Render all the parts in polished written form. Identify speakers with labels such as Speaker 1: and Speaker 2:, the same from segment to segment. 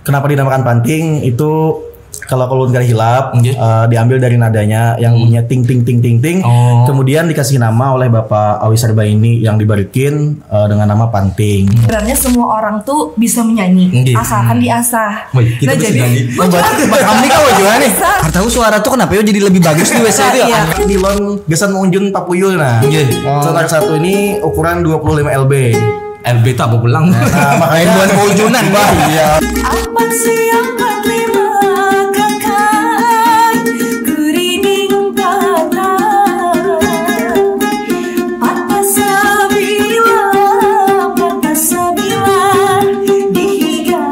Speaker 1: kenapa dinamakan Panting itu kalau ulun kali hilap diambil dari nadanya yang bunyinya ting ting ting ting ting. Kemudian dikasih nama oleh Bapak Awi Sarbaini yang dibarikin dengan nama Panting.
Speaker 2: Sebenarnya semua orang tuh bisa menyanyi asalkan diasah.
Speaker 3: Kita bisa nyanyi.
Speaker 4: Kami kau gimana nih? Tahu suara tuh kenapa yo jadi lebih bagus di WC itu ya?
Speaker 1: Dilon gesan mengunjun papuyul nah. Sonar satu ini ukuran 25 lb.
Speaker 3: LB tak apa pulang.
Speaker 1: Nah, makanya buat pengunjunan, Bang. Iya.
Speaker 2: Apa sih yang kelima kakak kuriding kata patah sabila dihiga.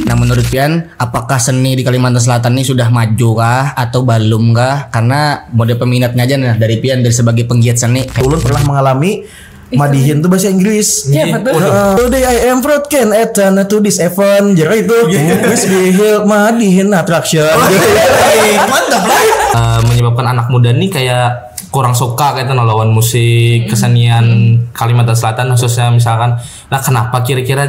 Speaker 4: Nah menurut Pian, apakah seni di Kalimantan Selatan ini sudah maju kah atau belum kah? Karena mode peminatnya aja nah dari Pian dari sebagai penggiat seni.
Speaker 1: Ulun pernah mengalami madihin tuh bahasa Inggris.
Speaker 2: Iya betul.
Speaker 1: Today I am proud can attend to this event. Jadi itu wis bihil madihin attraction.
Speaker 3: Mantap lah. Menyebabkan anak muda nih kayak kurang suka kayak lawan musik kesenian Kalimantan Selatan khususnya misalkan. Nah kenapa kira-kira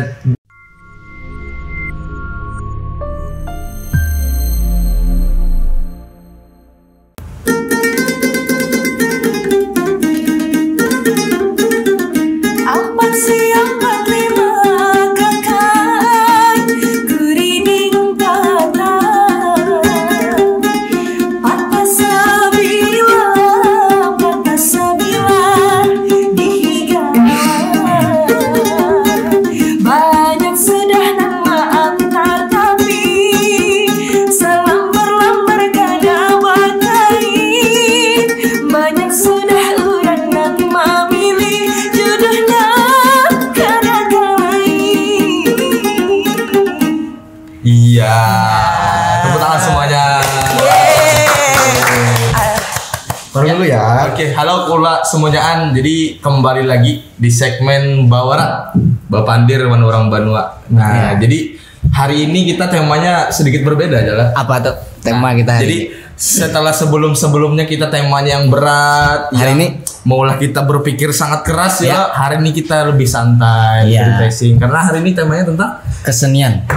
Speaker 3: tepuk tangan semuanya.
Speaker 1: Baru dulu ya.
Speaker 3: Oke, halo kula semuanyaan. Jadi kembali lagi di segmen Bawara Bapak Andir mana orang Banua. Nah, jadi hari ini kita temanya sedikit berbeda adalah
Speaker 4: apa tuh tema kita hari
Speaker 3: jadi
Speaker 4: ini?
Speaker 3: Setelah sebelumnya kita temanya yang berat,
Speaker 4: hari ini
Speaker 3: maulah kita berpikir sangat keras ya. Hari ini kita lebih santai, refreshing karena hari ini temanya tentang kesenian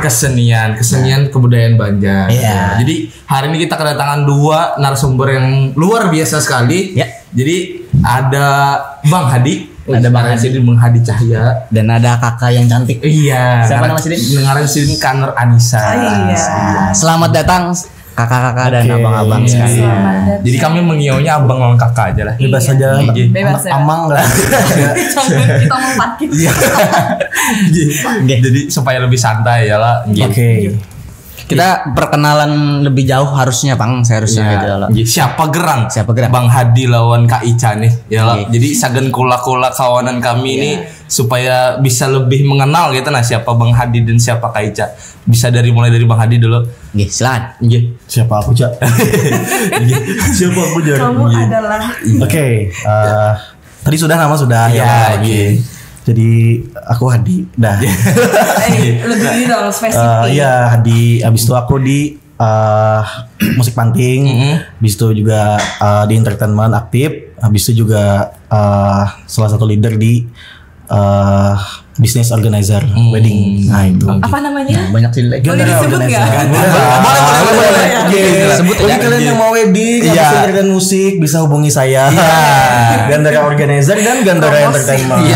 Speaker 3: kebudayaan Banjar. Jadi hari ini kita kedatangan dua narasumber yang luar biasa sekali. Jadi ada Bang Hadi, Bang Hadi Cahya,
Speaker 4: dan ada kakak yang cantik.
Speaker 3: Siapa nama sini? Dengaran sini Kanur Anissa.
Speaker 4: Selamat datang kakak-kakak dan abang-abang sekalian.
Speaker 3: Jadi kami mengionya abang lawan kakak aja lah.
Speaker 1: Bebas aja.
Speaker 2: Bebas ya.
Speaker 1: Amang lah.
Speaker 2: Kita mau parkir.
Speaker 3: Jadi supaya lebih santai ya lah.
Speaker 1: Oke.
Speaker 4: Kita perkenalan lebih jauh harusnya Bang, seharusnya gitu loh.
Speaker 3: Siapa gerang?
Speaker 4: Gerang?
Speaker 3: Bang Hadi lawan Kak Ica nih ya lah. Jadi sagen kula-kula kawanan kami ini supaya bisa lebih mengenal gitu nah siapa Bang Hadi dan siapa Kak Ica. Bisa mulai dari Bang Hadi dulu.
Speaker 4: Silakan.
Speaker 1: Siapa aku, Cak? Siapa aku, Jar?
Speaker 2: Kamu adalah.
Speaker 1: Oke. Tadi nama sudah ya. Jadi aku Hadi dah.
Speaker 2: Lebih dong spesifik.
Speaker 1: Iya Hadi. Abis itu aku di musik Panting. Abis itu juga di entertainment aktif. Abis itu juga salah satu leader di business organizer wedding. Nah itu.
Speaker 2: Apa namanya?
Speaker 4: Banyak sih lagi.
Speaker 2: Boleh disebut nggak?
Speaker 1: Boleh.
Speaker 4: Sebut
Speaker 1: Bagi kalian yang mau wedding, bisa dengarkan musik, bisa hubungi saya. Gandara Organizer dan Gandara Entertainment.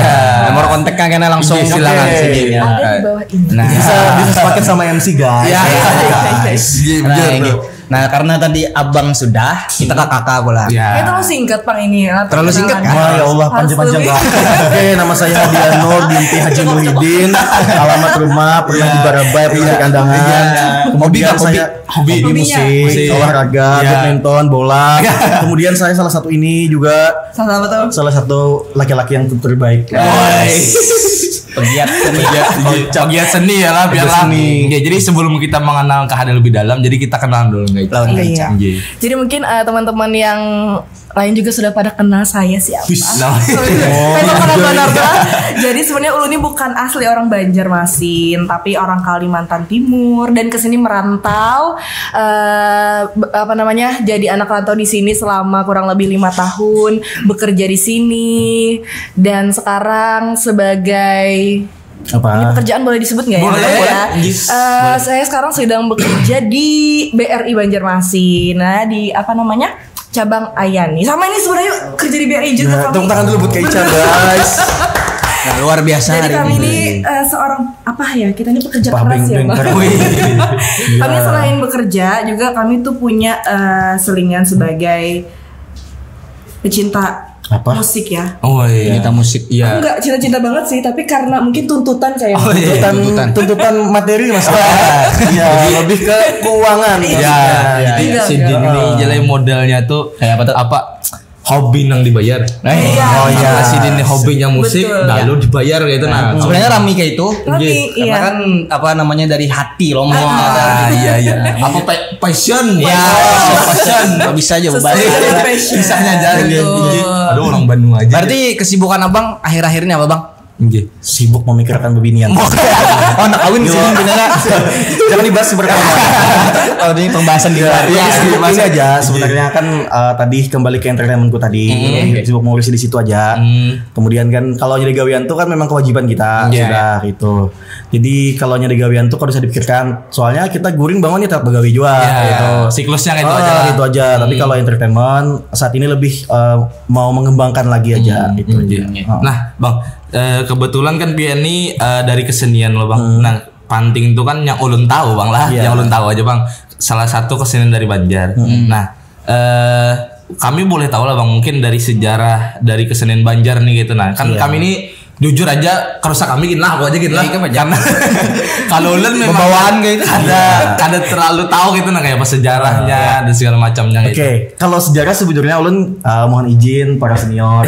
Speaker 4: Nomor kontaknya kena langsung silakan sini.
Speaker 2: Ada di bawah ini.
Speaker 1: Bisa sepaket sama MC guys.
Speaker 4: Nah karena tadi abang sudah, kita ke kakak pula.
Speaker 2: Itu terlalu singkat Pang ini.
Speaker 4: Terlalu singkat kan?
Speaker 1: Ya Allah panjang-panjang gak. Oke, nama saya Hadiano binti Haji Muhyiddin. Alamat rumah pernah di Barabai, pernah di Kandangan. Kemudian saya hobi musik, olahraga, badminton, bola. Kemudian saya salah satu ini juga salah satu laki-laki yang terbaik.
Speaker 4: Pegiat
Speaker 3: seni ya lah biar seni. Jadi sebelum kita mengenal Kak Hadi lebih dalam, jadi kita kenal dulu Kak Ica.
Speaker 2: Jadi mungkin teman-teman yang lain juga sudah pada kenal saya siapa. Jadi sebenarnya Ulu ini bukan asli orang Banjarmasin, tapi orang Kalimantan Timur dan kesini merantau. Jadi anak rantau di sini selama kurang lebih 5 tahun, bekerja di sini dan sekarang sebagai
Speaker 1: Apa?
Speaker 2: Ini pekerjaan boleh disebut nggak ya?
Speaker 3: Boleh.
Speaker 2: Ya. Saya sekarang sedang bekerja di BRI Banjarmasin. Nah, di apa namanya? Cabang Ayani. Sama ini sebenarnya kerja di BRI juga kami.
Speaker 1: Tepuk tangan dulu buat Kak Ica, guys.
Speaker 4: Nah, luar biasa
Speaker 2: Jadi
Speaker 4: hari
Speaker 2: kami
Speaker 4: ini.
Speaker 2: ini seorang apa ya? Kita ini pekerja
Speaker 1: Upah
Speaker 2: keras ya,
Speaker 1: beng-beng
Speaker 2: Bang.
Speaker 1: keren.
Speaker 2: Kami selain bekerja juga kami tuh punya selingan sebagai pecinta
Speaker 1: Apa?
Speaker 2: musik ya.
Speaker 3: Oh iya.
Speaker 4: Kita musik.
Speaker 3: Iya.
Speaker 2: Enggak cinta-cinta banget sih, tapi karena mungkin tuntutan kayak
Speaker 1: Tuntutan materi Mas. Iya, lebih ke keuangan.
Speaker 3: Ya, jadi si Din ini jadi modalnya tuh kayak apa tuh? Apa hobi nang dibayar.
Speaker 2: Iya.
Speaker 3: Oh iya. Si Din ini hobinya musik,
Speaker 2: Betul.
Speaker 3: lalu dibayar gitu nah.
Speaker 4: Sebenarnya Rami kayak itu.
Speaker 2: Rami,
Speaker 4: Karena
Speaker 2: iya.
Speaker 4: kan apa namanya dari hati loh mau.
Speaker 3: Iya. Apa passion?
Speaker 4: Ya,
Speaker 3: passion.
Speaker 4: bisa aja
Speaker 2: Sesuai
Speaker 4: bebas.
Speaker 2: dengan passion.
Speaker 3: Bisanya jalan.
Speaker 2: Betul.
Speaker 3: Aduh orang Bandung aja.
Speaker 4: Berarti kesibukan Abang akhir-akhir ini apa, Bang?
Speaker 3: Nggih.
Speaker 1: Sibuk memikirkan bebinian.
Speaker 4: Oh, anak kawin sih beneran.
Speaker 1: Jangan dibahas sebenarnya.
Speaker 4: Oh, ini pembahasan di luar.
Speaker 1: Iya, sibuk ini aja. Sebenarnya kan tadi kembali ke entertainmentku tadi. Sibuk ngurusin di situ aja. Kemudian kan kalau nyari gawean tuh kan memang kewajiban kita sudah gitu. Jadi kalau nyari gawean tuh kalau bisa dipikirkan, soalnya kita guring bangun nih tetap begawe juga gitu.
Speaker 3: Siklusnya kayak itu aja.
Speaker 1: Itu aja. Tapi kalau entertainment saat ini lebih mau mengembangkan lagi aja gitu.
Speaker 3: Nah, Bang, kebetulan kan Pian ini dari kesenian loh, Bang. Nah, panting itu kan yang ulun tahu, Bang lah.
Speaker 1: Iya.
Speaker 3: Yang ulun tahu aja, Bang. Salah satu kesenian dari Banjar. Nah, kami boleh tahu lah, Bang, mungkin dari sejarah dari kesenian Banjar nih gitu. Nah, kan kami ini jujur aja kerusak kami gini lah, aku aja gini lah. Karena kalau ulun memang
Speaker 4: Pembawaan kayak itu.
Speaker 3: ada terlalu tahu gitu nah kayak apa sejarahnya dan segala macamnya gitu.
Speaker 1: Oke, kalau sejarah sebenarnya ulun mohon izin para senior.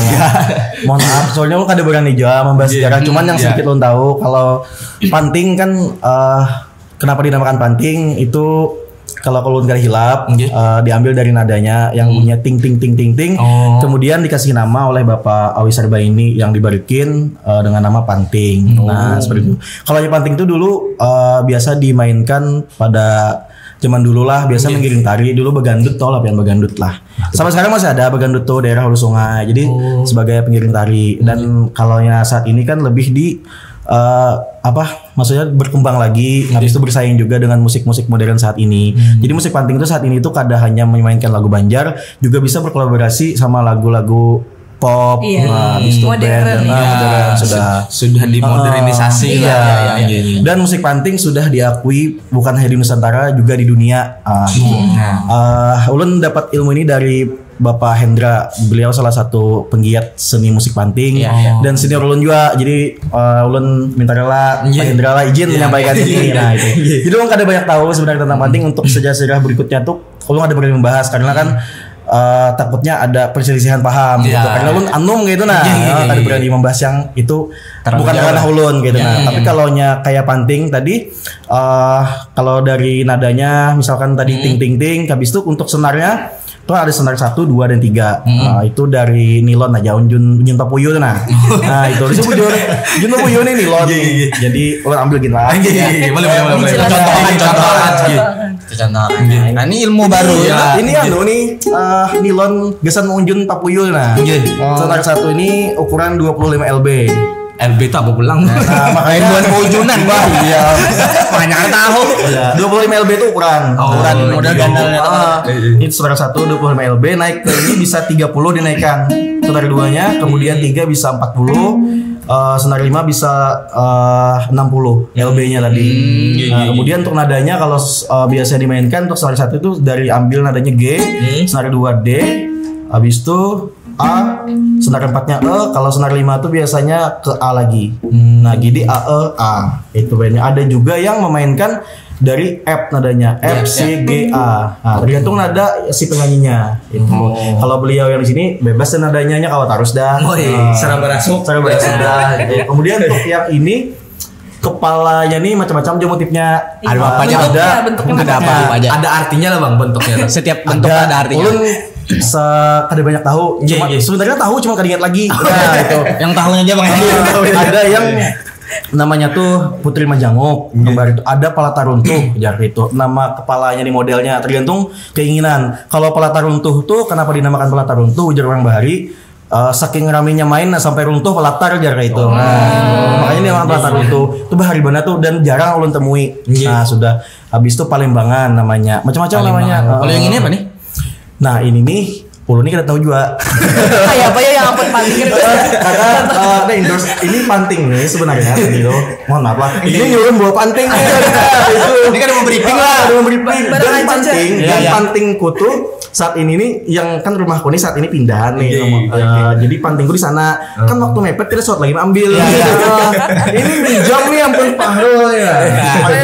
Speaker 1: Mohon maaf, soalnya ulun kada berani juga membahas sejarah. Cuman yang sedikit ulun tahu kalau panting kan kenapa dinamakan panting itu kalau ulun kada hilap diambil dari nadanya yang punya ting ting ting ting ting. Kemudian dikasih nama oleh Bapak Awi Sarbaini yang dibarikin dengan nama panting. Nah, seperti itu. Kalau panting itu dulu biasa dimainkan pada zaman dulu lah, biasa menggiring tari dulu begandut, tau lah pian begandut lah. Sampai sekarang masih ada begandut tuh daerah Hulu Sungai. Jadi sebagai pengiring tari dan kalau yang saat ini kan lebih di maksudnya berkembang lagi, habis itu bersaing juga dengan musik-musik modern saat ini. Jadi musik panting itu saat ini tuh kada hanya memainkan lagu Banjar, juga bisa berkolaborasi sama lagu-lagu pop, habis itu
Speaker 2: modern,
Speaker 1: band
Speaker 3: sudah dimodernisasi lah.
Speaker 1: Dan musik panting sudah diakui bukan hanya di Nusantara juga di dunia. Ulun dapat ilmu ini dari Bapak Hendra, beliau salah satu penggiat seni musik panting dan senior ulun juga. Jadi ulun minta rela Pak Hendra lah izin menyampaikan ini. Nah itu. Jadi ulun kada banyak tahu sebenarnya tentang panting. Untuk sejarah berikutnya tuh ulun ada berani membahas karena kan takutnya ada perselisihan paham gitu. Karena ulun anum gitu kada berani membahas yang itu bukan ranah ulun gitu. Tapi kalau kayak panting tadi kalau dari nadanya misalkan tadi ting ting ting, habis itu untuk senarnya itu ada senar 1, 2 dan 3. Itu dari nilon aja unjun papuyo tuh nah itu harusnya bujur unjun papuyo nih nilon. Jadi lo ambil gini lah.
Speaker 3: Boleh.
Speaker 4: Contoh. Nah, ini ilmu baru ya.
Speaker 1: Ini nih nilon gesan unjun papuyo nah. Senar 1 ini ukuran 25 lb.
Speaker 3: LB itu apa pulang?
Speaker 1: Nah, makanya
Speaker 4: buat ujunan, Bang.
Speaker 1: Iya.
Speaker 4: Banyak tahu.
Speaker 1: 25 lb itu ukuran.
Speaker 4: Ukuran model gandalnya.
Speaker 1: Ini saudara 1 25 lb, naik ke ini bisa 30 dinaikkan. Saudara 2-nya, kemudian 3 bisa 40. Senar 5 bisa 60 lb-nya tadi. Kemudian untuk nadanya kalau biasa dimainkan untuk senar 1 itu dari ambil nadanya G, senar 2 D, habis itu A, senar 4-nya E, kalau senar 5 itu biasanya ke A lagi. Nah, jadi A E A. Itu bandnya. Ada juga yang memainkan dari F nadanya, F C G A. Nah, tergantung nada si penyanyinya. Itu. Kalau beliau yang di sini bebas dan nadanya kalau harus dah.
Speaker 3: Sarang berasuk.
Speaker 1: Dah. Kemudian untuk yang ini kepalanya nih macam-macam aja motifnya.
Speaker 4: Ada apa aja?
Speaker 2: Bentuknya
Speaker 4: Ada apa aja?
Speaker 3: Ada artinya lah, Bang, bentuknya.
Speaker 4: Setiap bentuk ada artinya.
Speaker 1: Ulun kada banyak tahu. Cuma sebenarnya tahu cuma kada ingat lagi. Nah, itu.
Speaker 4: Yang tahunya aja, Bang.
Speaker 1: Ada yang namanya tuh Putri Majanguk, gambar itu. Ada Palata Runtuh, jar itu. Nama kepalanya di modelnya tergantung keinginan. Kalau Palata Runtuh tuh kenapa dinamakan Palata Runtuh? Ujar orang Bahari. saking raminya main sampai runtuh pelatar jar kayak itu. Makanya dia pelatar runtuh. Itu bahari bana tuh dan jarang ulun temui. Nah, sudah habis itu Palembang namanya. Macam-macam namanya.
Speaker 4: Kalau yang ini apa nih?
Speaker 1: Nah, ini nih ulun ini kita tahu juga.
Speaker 2: Kayak apa ya yang ampun panting gitu.
Speaker 1: Karena ada endorse ini panting nih sebenarnya gitu. Mohon maaf lah. Ini nyuruh bawa panting. Ini kan mau briefing lah, mau briefing. Dan panting, dan pantingku tuh saat ini nih yang kan rumahku nih saat ini pindahan nih. Jadi pantingku di sana. Kan waktu mepet kita shot lagi ambil. Ini minjam nih ampun Pak Harul ya.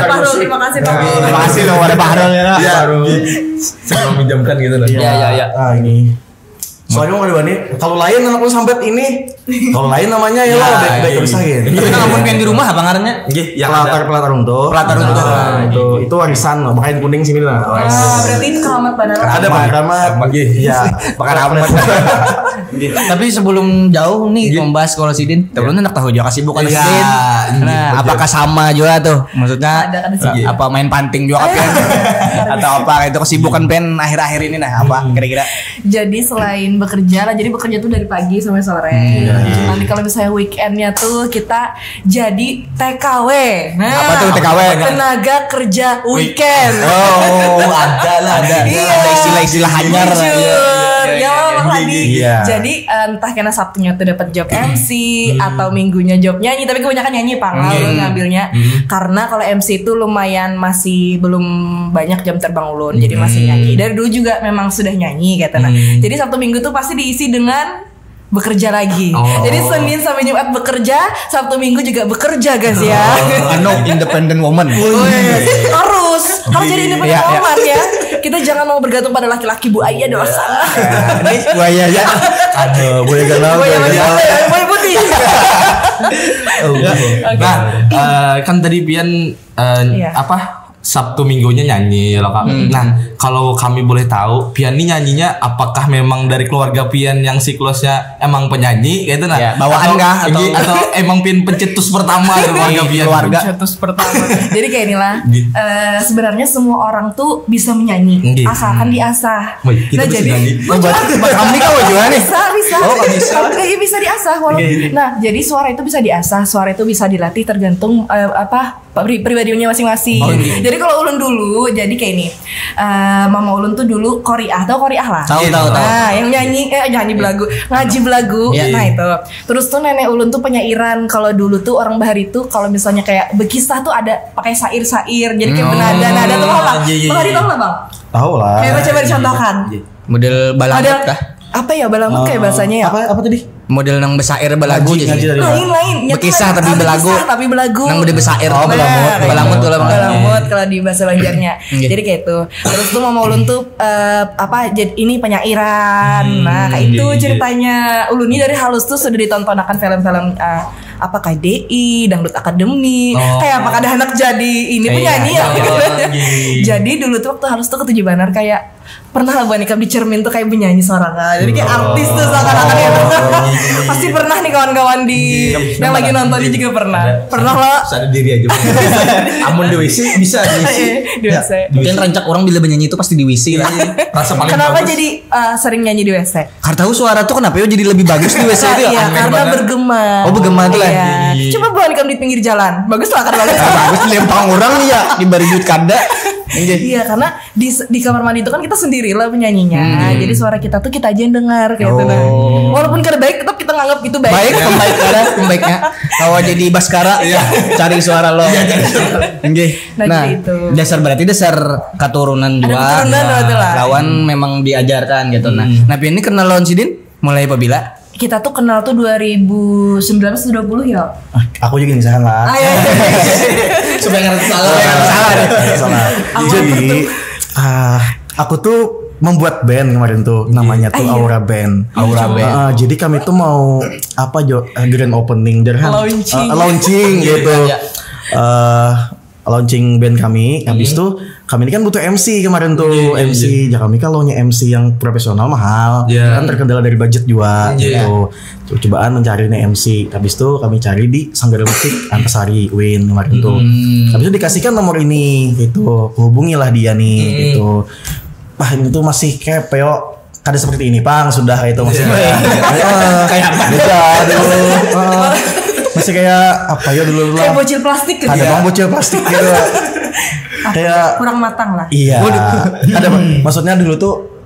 Speaker 2: Pak Harul, terima kasih Pak.
Speaker 1: Terima kasih dong ada Pak Harul ya.
Speaker 3: Saya minjamkan gitu loh.
Speaker 4: Iya.
Speaker 1: Ah ini. Soalnya mau nih kalau lain anakku sampai ini. Kalau lain namanya ya lo baik berusahain.
Speaker 4: Tapi namun yang di rumah apa ngarannya?
Speaker 3: Yang
Speaker 1: pelatar runtuh.
Speaker 4: Pelatar runtuh.
Speaker 1: Itu warisan loh, makanya kuning sini lah.
Speaker 2: Berarti itu keramat benar.
Speaker 1: Ada keramat. Iya, bakar amat.
Speaker 4: Tapi sebelum jauh nih membahas kalau Sidin, terus anak tahu juga kesibukan Sidin. Nah, apakah sama juga tuh? Maksudnya apa main panting juga kan? Atau apa itu kesibukan pen akhir-akhir ini nah apa kira-kira?
Speaker 2: Jadi selain bekerja lah, jadi bekerja tuh dari pagi sampai sore. Nanti kalau misalnya weekendnya tuh kita jadi TKW. Nah,
Speaker 4: apa tuh TKW?
Speaker 2: Tenaga kerja weekend.
Speaker 4: Oh, ada istilah-istilah hanyar.
Speaker 2: Jadi entah karena Sabtunya tuh dapat job MC atau minggunya job nyanyi, tapi kebanyakan nyanyi Ulun ngambilnya. Karena kalau MC itu lumayan masih belum banyak jam terbang ulun, jadi masih nyanyi. Dari dulu juga memang sudah nyanyi gitu. Nah, jadi Sabtu Minggu tuh pasti diisi dengan bekerja lagi. Jadi Senin sampai Jumat bekerja, Sabtu Minggu juga bekerja guys ya.
Speaker 4: Independent woman.
Speaker 2: Harus jadi independent woman ya. Kita jangan mau bergantung pada laki-laki Bu Aya dosa.
Speaker 4: Ini buaya ya.
Speaker 1: Aduh, boleh galau.
Speaker 2: Boleh putih.
Speaker 3: Nah, kan tadi Pian apa? Sabtu Minggunya nyanyi loh Kak. Nah, kalau kami boleh tahu, Pian ini nyanyinya apakah memang dari keluarga Pian yang siklusnya emang penyanyi gitu nah?
Speaker 4: Ya, bawaan kah
Speaker 3: atau emang Pian pencetus pertama dari keluarga Pian?
Speaker 2: Pencetus pertama. Jadi kayak inilah. Sebenarnya semua orang tuh bisa menyanyi asalkan diasah.
Speaker 3: Kita bisa
Speaker 2: jadi
Speaker 3: nyanyi.
Speaker 4: Kami kau juga nih.
Speaker 2: Bisa. Oh, bisa diasah walaupun. Nah, jadi suara itu bisa diasah, suara itu bisa dilatih tergantung pribadinya masing-masing. Jadi kalau ulun dulu jadi kayak ini. Mama ulun tuh dulu Qoriah, tahu Qoriah lah.
Speaker 4: Tahu.
Speaker 2: Nah, yang nyanyi belagu, ngaji belagu. Nah, itu. Terus tuh nenek ulun tuh penyairan. Kalau dulu tuh orang Bahari tuh kalau misalnya kayak bekisah tuh ada pakai sair-sair. Jadi kayak benada-nada tuh apa? Bang Hadi tahu enggak, Bang?
Speaker 1: Tahu lah.
Speaker 2: Coba dicontohkan.
Speaker 4: Model balamut kah?
Speaker 2: Apa ya balamut kayak bahasanya ya?
Speaker 1: Apa tadi?
Speaker 4: Model nang besair belagu jadi.
Speaker 2: Lain.
Speaker 4: Bekisah tapi belagu. Nang model besair.
Speaker 2: Oh,
Speaker 4: balamut tuh lah.
Speaker 2: Balamut kalau di bahasa Banjarnya. Jadi kayak itu. Terus tuh mama ulun tuh ini penyairan. Nah, kayak itu ceritanya. Ulun ini dari halus tuh sudah ditontonakan film-film apa KDI, Dangdut Akademi. Kayak apakah ada anak jadi ini penyanyi ya. Jadi dulu tuh waktu halus tuh ke Tujuh Banar kayak pernah lah Bu Anika di cermin tuh kayak penyanyi sorangan. Jadi kayak artis tuh seakan-akan ya. Pasti pernah nih kawan-kawan di yang lagi nonton ini juga pernah. Pernah lah.
Speaker 3: Sadar diri aja. Amun di WC bisa di WC.
Speaker 2: Di WC.
Speaker 4: Mungkin rancak orang bila menyanyi itu pasti di WC lah.
Speaker 3: Rasa paling
Speaker 2: Kenapa
Speaker 3: bagus.
Speaker 2: jadi sering nyanyi di WC?
Speaker 4: Karena tahu suara tuh kenapa ya jadi lebih bagus di WC itu ya?
Speaker 2: Iya, karena bergema.
Speaker 4: Oh, bergema tuh lah.
Speaker 2: Coba Bu Anika di pinggir jalan. Bagus lah kan bagus.
Speaker 4: Bagus dilempang orang nih ya di barijut kada.
Speaker 2: Iya, karena di kamar mandi itu kan kita sendiri lah penyanyinya. Jadi suara kita tuh kita aja yang dengar kayak gitu. Walaupun kada baik tetap kita nganggap itu baik.
Speaker 4: Baik, pembaiknya. Kalau jadi Baskara cari suara lo. Nah, dasar berarti dasar keturunan juga. Lawan memang diajarkan gitu. Nah, ini kenal lawan Sidin mulai apabila?
Speaker 2: Kita tuh kenal tuh 2019-20 ya.
Speaker 1: Aku juga nggak salah.
Speaker 4: Supaya nggak salah.
Speaker 1: Jadi aku tuh membuat band kemarin tuh namanya tuh Aura Band. Jadi kami tuh mau grand opening launching gitu. Launching band kami. Habis itu kami ini kan butuh MC kemarin tuh. MC. Ya kami kalau MC yang profesional mahal. Kan terkendala dari budget juga gitu. Cobaan mencari nih MC. Habis itu kami cari di Sanggara Musik Antasari Win kemarin tuh. Habis itu dikasihkan nomor ini gitu. Hubungilah dia nih gitu. Ini tuh masih kayak kada seperti ini Pang sudah itu masih
Speaker 4: Kayak apa?
Speaker 1: beda dulu. Masih kayak apa ya dulu lah.
Speaker 2: Kayak bocil plastik gitu.
Speaker 1: Ada bang bocil plastik gitu. Kayak
Speaker 2: kurang matang lah.
Speaker 1: Iya. Ada maksudnya dulu tuh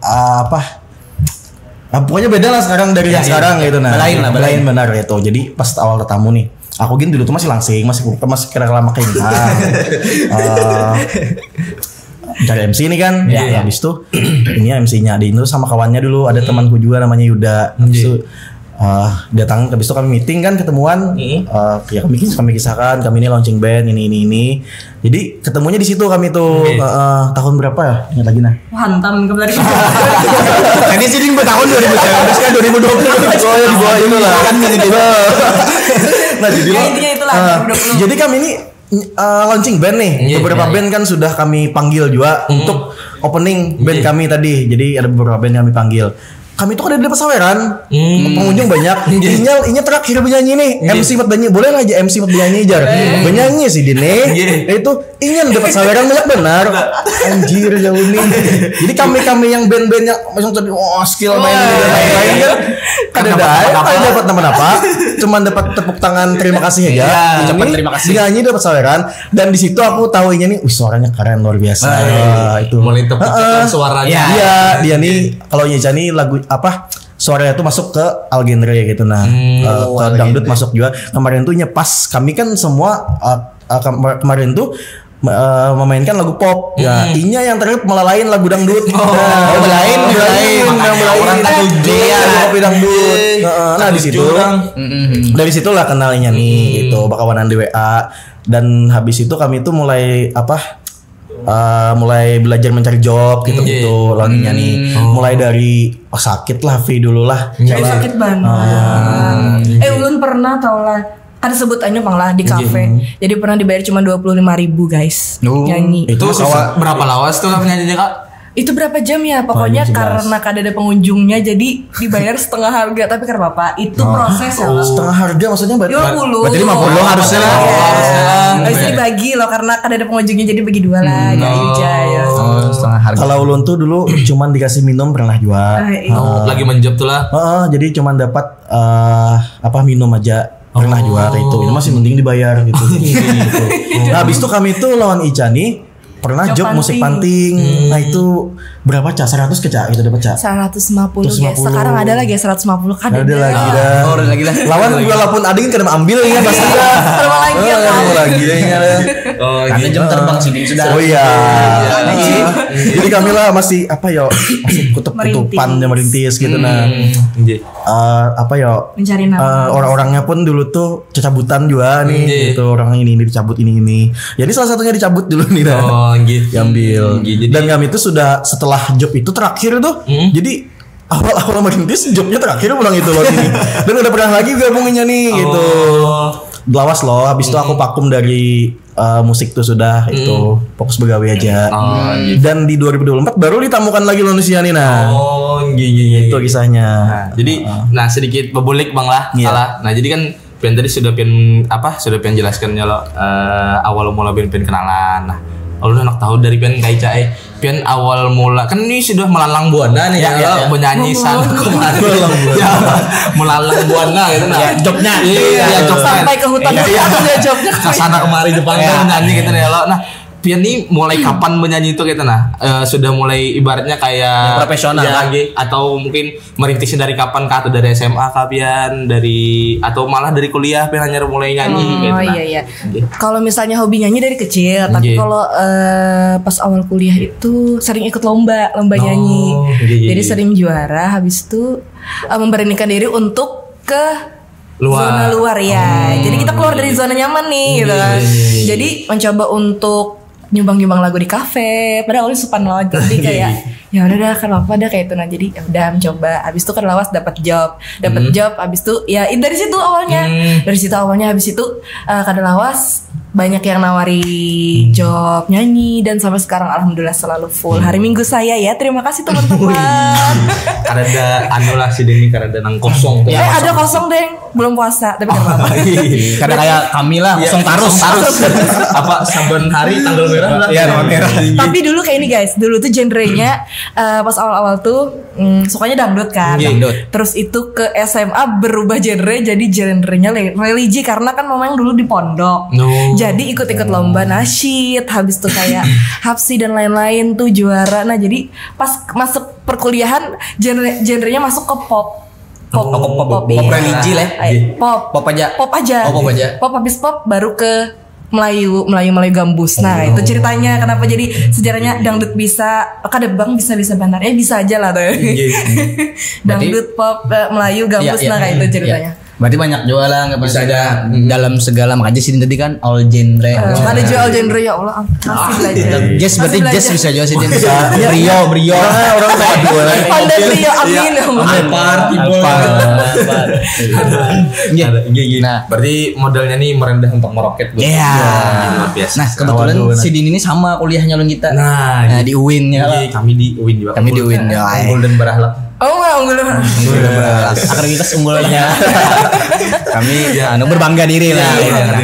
Speaker 1: pokoknya beda lah sekarang dari yang sekarang gitu nah. Belain benar itu. Jadi pas awal tamu nih, aku gini dulu tuh masih langsing, masih kira lama kayak gitu. Cari MC ini kan, habis itu ini MC-nya di itu sama kawannya dulu ada temanku juga namanya Yuda. Habis itu datang, habis itu kami meeting kan ketemuan, ya kami kisahkan kami ini launching band ini. Jadi ketemunya di situ kami tuh tahun berapa ya? Ingat lagi nah.
Speaker 2: Hantam kemarin.
Speaker 1: Ini sih di tahun 2019 kan 2020. Oh ya di bawah itu lah. Nah jadi
Speaker 2: intinya itulah 2020.
Speaker 1: Jadi kami ini launching band nih. Beberapa band kan sudah kami panggil juga untuk opening band kami tadi. Jadi ada beberapa band yang kami panggil. Kami tuh kan ada pesaweran, pengunjung banyak. Inya terakhir bernyanyi nih, MC mat banyak, boleh lah aja MC mat bernyanyi jar. Bernyanyi sih Dine. Itu inya dapat saweran banyak benar. Anjir jauh nih. Jadi kami yang band-band yang macam tadi skill main dan lain-lain kan ada dapat apa? Cuman dapat tepuk tangan terima kasih aja.
Speaker 4: Ucapan terima kasih.
Speaker 1: Nyanyi dapat saweran dan di situ aku tahu inya nih, suaranya keren luar biasa.
Speaker 3: Itu mulai tepuk suaranya.
Speaker 1: Iya, dia nih kalau Ica nih lagu suaranya tuh masuk ke all genre ya gitu nah ke dangdut masuk juga kemarin tuh pas kami kan semua kemarin tuh memainkan lagu pop ya inya yang terakhir melalain lagu dangdut belain dangdut nah di situ dari situlah kenalnya nih gitu bakawanan di WA dan habis itu kami tuh mulai mulai belajar mencari job gitu lawannya nih mulai dari sakit lah V dulu lah
Speaker 2: sakit banget ulun pernah tau lah kan sebut aja Bang lah di kafe jadi pernah dibayar cuma 25.000 guys nyanyi
Speaker 3: itu berapa lawas tuh penyanyinya Kak?
Speaker 2: Itu berapa jam ya pokoknya karena kada ada pengunjungnya jadi dibayar setengah harga tapi karena apa itu proses ya
Speaker 1: setengah harga maksudnya berarti
Speaker 2: 50
Speaker 1: harusnya lah
Speaker 2: harus dibagi loh karena kada ada pengunjungnya jadi bagi dua lah aja ya
Speaker 1: setengah harga kalau ulun tuh dulu cuman dikasih minum pernah juga
Speaker 3: lagi menjob tuh lah
Speaker 1: jadi cuman dapat minum aja pernah juga itu masih mending dibayar gitu. Nah habis itu kami tuh lawan Ica nih pernah job musik panting. Nah itu berapa Cak? 100 ke Cak gitu dapat Cak?
Speaker 2: 150 guys. Sekarang ada lagi 150 kan
Speaker 1: ada lagi dah.
Speaker 4: Oh, ada lagi lah.
Speaker 1: Lawan gua lapun ading kena ambil ya pasti dah. Terima lagi ya.
Speaker 4: Karena jam terbang sini sudah.
Speaker 1: Oh iya. Jadi kami lah masih masih kutub-kutupan dan merintis gitu nah.
Speaker 2: Mencari nama.
Speaker 1: Orang-orangnya pun dulu tuh cacabutan juga nih gitu. Orang ini dicabut ini. Jadi salah satunya dicabut dulu nih dah. Diambil. Dan kami itu sudah setelah job itu terakhir tuh jadi awal merintis jobnya terakhir pulang itu loh ini dan udah pernah lagi gabunginnya nih gitu lawas loh habis itu aku vakum dari musik tuh sudah itu fokus begawe aja dan di 2024 baru ditamukan lagi lo Nusia nih nah itu kisahnya
Speaker 3: jadi sedikit bebulik Bang lah salah nah jadi kan Pian tadi sudah Pian jelaskannya lo awal mula Pian kenalan nah lu anak tahu dari Pian Kaica Pian awal mula kan ini sudah melalang buana nih menyanyi sana kemarin melalang buana gitu nah
Speaker 4: jobnya
Speaker 2: job sampai ke hutan jobnya
Speaker 3: ke sana kemari Jepang menyanyi gitu nih lo nah Pian nih mulai kapan menyanyi itu gitu nah sudah mulai ibaratnya kayak
Speaker 4: yang profesional
Speaker 3: lagi atau mungkin merintisnya dari kapan kah atau dari SMA kah Pian dari atau malah dari kuliah Pian hanya mulai nyanyi gitu nah.
Speaker 2: Iya. Kalau misalnya hobi nyanyi dari kecil tapi kalau pas awal kuliah itu sering ikut lomba nyanyi jadi sering juara habis itu memberanikan diri untuk ke zona luar ya jadi kita keluar dari zona nyaman nih gitu kan jadi mencoba untuk nyumbang lagu di kafe padahal awalnya supan lawan jadi kayak ya udah dah kan apa dah kayak itu nah jadi ya udah mencoba abis itu kan lawas dapat job abis itu ya dari situ awalnya habis itu kada lawas banyak yang nawari job nyanyi dan sampai sekarang alhamdulillah selalu full hari Minggu saya ya. Terima kasih teman-teman.
Speaker 3: Karena anu lah si Deni karena nang kosong.
Speaker 2: Ada kosong deh, belum puasa tapi enggak apa-apa.
Speaker 4: Karena kayak kami lah kosong tarus.
Speaker 3: Apa saben hari tanggal merah lah.
Speaker 4: Iya, merah.
Speaker 2: Tapi dulu kayak ini guys, dulu tuh genrenya pas awal-awal tuh sukanya dangdut kan. Terus itu ke SMA berubah genre jadi genrenya religi karena kan memang dulu di pondok. Jadi ikut-ikut lomba nasyid, habis itu kayak hapsi dan lain-lain tuh juara. Nah jadi pas masuk perkuliahan genrenya masuk ke pop. Pop
Speaker 4: religi lah.
Speaker 2: Pop aja. Pop habis pop baru ke Melayu gambus. Nah itu ceritanya kenapa jadi sejarahnya dangdut bisa kadebang bisa benar bisa aja lah tuh. Dangdut pop Melayu gambus nah kayak itu ceritanya.
Speaker 4: Berarti banyak jualan nggak bisa ada dalam segala makanya sini tadi kan all genre.
Speaker 2: Ada jual genre ya Allah. Masih belajar.
Speaker 4: Jazz berarti jazz bisa jual sini bisa. Brio. Orang tua jualan.
Speaker 2: Ada Brio amin.
Speaker 3: Nah, berarti modelnya nih merendah untuk meroket.
Speaker 4: Iya. Nah kebetulan si Din ini sama kuliahnya lo kita. Nah di UIN ya.
Speaker 3: Kami di UIN juga.
Speaker 4: Kami di UIN ya.
Speaker 3: Golden Berahlak.
Speaker 2: Oh enggak unggul.
Speaker 4: Aktivitas unggulnya. Kami berbangga diri lah.
Speaker 2: Nah,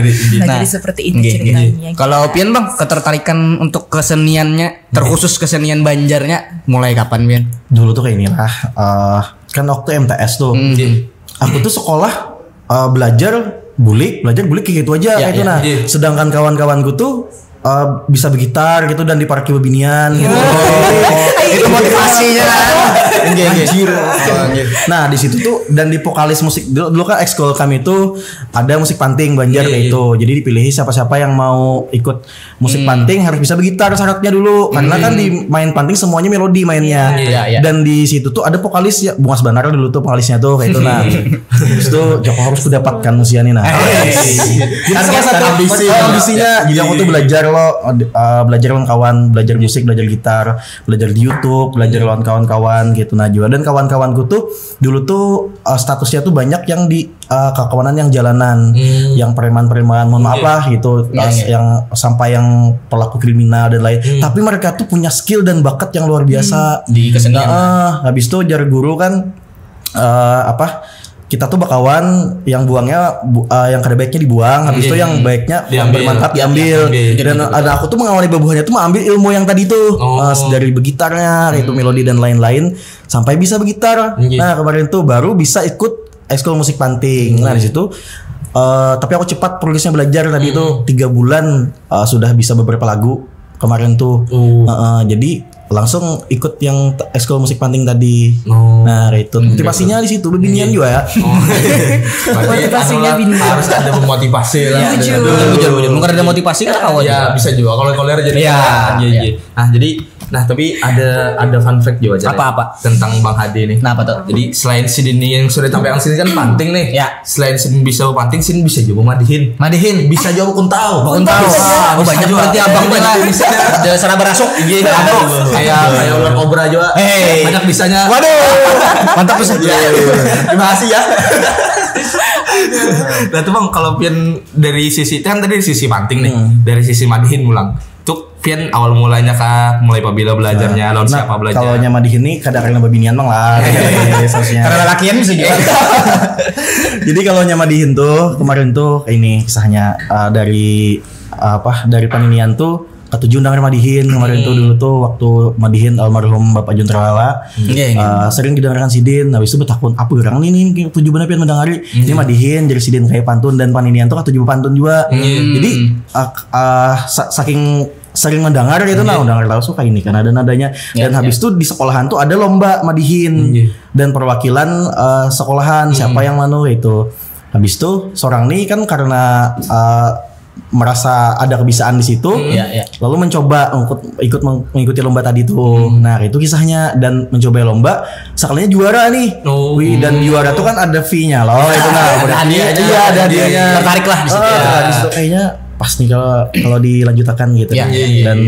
Speaker 2: jadi seperti itu ceritanya.
Speaker 4: Kalau Pian bang, ketertarikan untuk keseniannya, terkhusus kesenian Banjarnya, mulai kapan Pian?
Speaker 1: Dulu tuh kayak inilah. Kan waktu MTS tuh, aku tuh sekolah belajar bulik kayak gitu aja kayak itu nah. Sedangkan kawan-kawanku tuh bisa bergitar gitu dan di parkir bebinian gitu. Itu motivasinya. Anjir. Nah, di situ tuh dan di vokalis musik dulu kan ekskul kami itu ada musik panting Banjar kayak itu. Jadi dipilih siapa-siapa yang mau ikut musik panting harus bisa bergitar syaratnya dulu. Karena kan di main panting semuanya melodi mainnya. Dan di situ tuh ada vokalis ya Bungas Banara dulu tuh vokalisnya tuh kayak itu nah. Terus tuh Joko harus dapatkan usianya nah. Jadi salah satu ambisinya jadi aku tuh belajar lawan kawan, belajar musik, belajar gitar, belajar di YouTube, belajar lawan kawan-kawan gitu nah juga dan kawan-kawanku tuh dulu tuh statusnya tuh banyak yang di kawanan yang jalanan, yang preman-preman, mohon maaf lah gitu, yang sampai yang pelaku kriminal dan lain. Tapi mereka tuh punya skill dan bakat yang luar biasa
Speaker 4: di kesenian.
Speaker 1: Habis itu jar guru kan kita tuh bakawan yang buangnya yang kada baiknya dibuang, habis itu yang baiknya bermanfaat diambil. Dan ada aku tuh mengawali babuhannya tuh mengambil ilmu yang tadi tuh dari begitarnya, itu melodi dan lain-lain sampai bisa begitar. Nah kemarin tuh baru bisa ikut ekskul musik panting. Nah di situ tapi aku cepat progresnya belajar tadi itu 3 bulan sudah bisa beberapa lagu kemarin tuh. Jadi langsung ikut yang ekskul musik panting tadi. Nah, itu motivasinya di situ bebinian juga ya.
Speaker 2: Motivasinya binian.
Speaker 3: Harus ada memotivasi lah.
Speaker 4: Jujur. Mungkin ada motivasi kan awal.
Speaker 3: Ya, bisa juga kalau koler jadi. Nah, tapi ada fun fact juga aja.
Speaker 4: Apa?
Speaker 3: Tentang Bang Hadi nih.
Speaker 4: Nah, apa tuh?
Speaker 3: Jadi selain si Dini yang sudah tampil sini kan panting nih.
Speaker 4: Ya.
Speaker 3: Selain si bisa panting, si bisa juga madihin. Bisa juga kuntau.
Speaker 4: Banyak berarti abang lah. Ada sana berasuk.
Speaker 3: Iya. Kayak ular kobra juga. Banyak bisanya.
Speaker 4: Waduh. Mantap bisa.
Speaker 3: Terima kasih ya. Nah tuh Bang, kalau Pian dari sisi kan tadi sisi panting nih, dari sisi madihin mulang. Tuh Pian awal mulanya kah mulai pabila belajarnya lawan siapa belajar?
Speaker 1: Kalau nyamadihin nih kadang-kadang bebinian bang lah.
Speaker 4: Karena lakian bisa juga.
Speaker 1: Jadi kalau nyamadihin tuh kemarin tuh ini kisahnya dari paninian tuh ketujuh undangan madihin kemarin tuh dulu tuh waktu madihin almarhum Bapak Jun Tralala sering didengarkan Sidin. Habis itu bertakun apa gerang nih tujuh bener pian mendengari ini madihin jadi Sidin kayak pantun dan paninian tuh ketujuh pantun juga. Jadi saking sering mendengar gitu nah undangan tahu suka ini kan ada nadanya dan habis itu di sekolahan tuh ada lomba madihin dan perwakilan sekolahan siapa yang manu itu. Habis itu seorang nih kan karena merasa ada kebiasaan di situ, lalu mencoba ikut mengikuti lomba tadi tuh. Nah itu kisahnya dan mencoba lomba, sekalinya juara nih. Dan juara tuh kan ada fee-nya loh. Itu nah, ada hadiahnya.
Speaker 4: Tertarik lah di situ.
Speaker 1: Di situ kayaknya pas nih kalau dilanjutkan gitu. Dan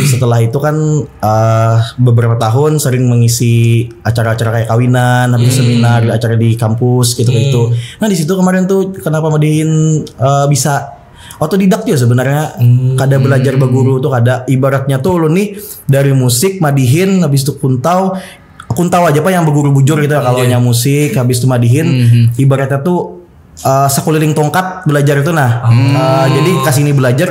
Speaker 1: setelah itu kan beberapa tahun sering mengisi acara-acara kayak kawinan, habis seminar, acara di kampus gitu. Nah di situ kemarin tuh kenapa madihin bisa otodidak ya sebenarnya. Kada belajar baguru tuh kada, ibaratnya tuh ulun nih dari musik madihin habis itu kuntau aja apa yang berguru bujur gitu kalau nya musik habis itu madihin ibaratnya tuh sekeliling tongkat belajar itu jadi kasih ini belajar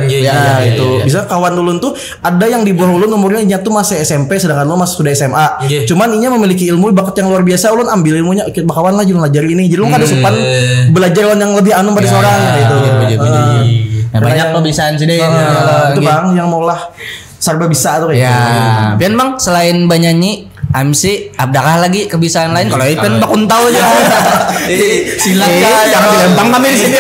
Speaker 1: itu bisa kawan ulun tuh ada yang di bawah ulun umurnya tuh masih SMP sedangkan ulun masih sudah SMA cuman inya memiliki ilmu bakat yang luar biasa ulun ambil ilmunya bakawan lah belajar ini jadi ulun kada supan belajar yang lebih anu pada seorang gitu
Speaker 4: banyak pembisaan sih deh
Speaker 1: itu bang yang maulah serba bisa tuh kayak
Speaker 4: gitu. Pian bang selain banyanyi MC, adakah lagi kebiasaan lain? Kalau Ipen bakun tahu aja. Silakan, jangan dilempang kami di sini.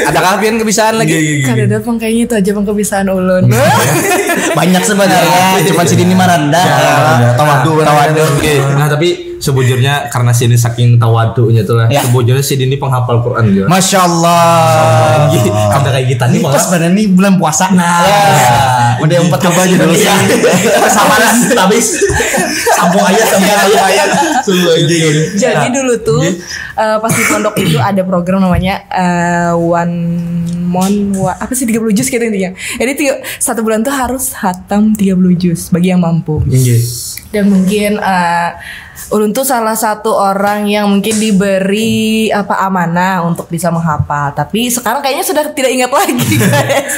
Speaker 4: Adakah Pian kebiasaan lagi?
Speaker 2: Kada ada bang kayaknya itu aja bang kebiasaan ulun.
Speaker 4: Banyak sebenarnya, cuma si Dini mah rendah.
Speaker 1: Tawadu.
Speaker 3: Nah tapi sebujurnya karena si Dini saking tawadunya tuh lah. Sebujurnya si Dini penghafal Quran juga.
Speaker 4: Masya Allah.
Speaker 3: Ada kayak kita nih
Speaker 4: pas sebenarnya nih bulan puasa.
Speaker 1: Udah 4 coba aja dulu.
Speaker 3: Samaran tapi sambung ayat.
Speaker 2: Jadi dulu tuh pas di pondok itu ada program namanya apa sih 30 juz gitu intinya. Jadi satu bulan tuh harus hatam 30 juz bagi yang mampu. Dan mungkin ulun tuh salah satu orang yang mungkin diberi amanah untuk bisa menghafal. Tapi sekarang kayaknya sudah tidak ingat lagi guys.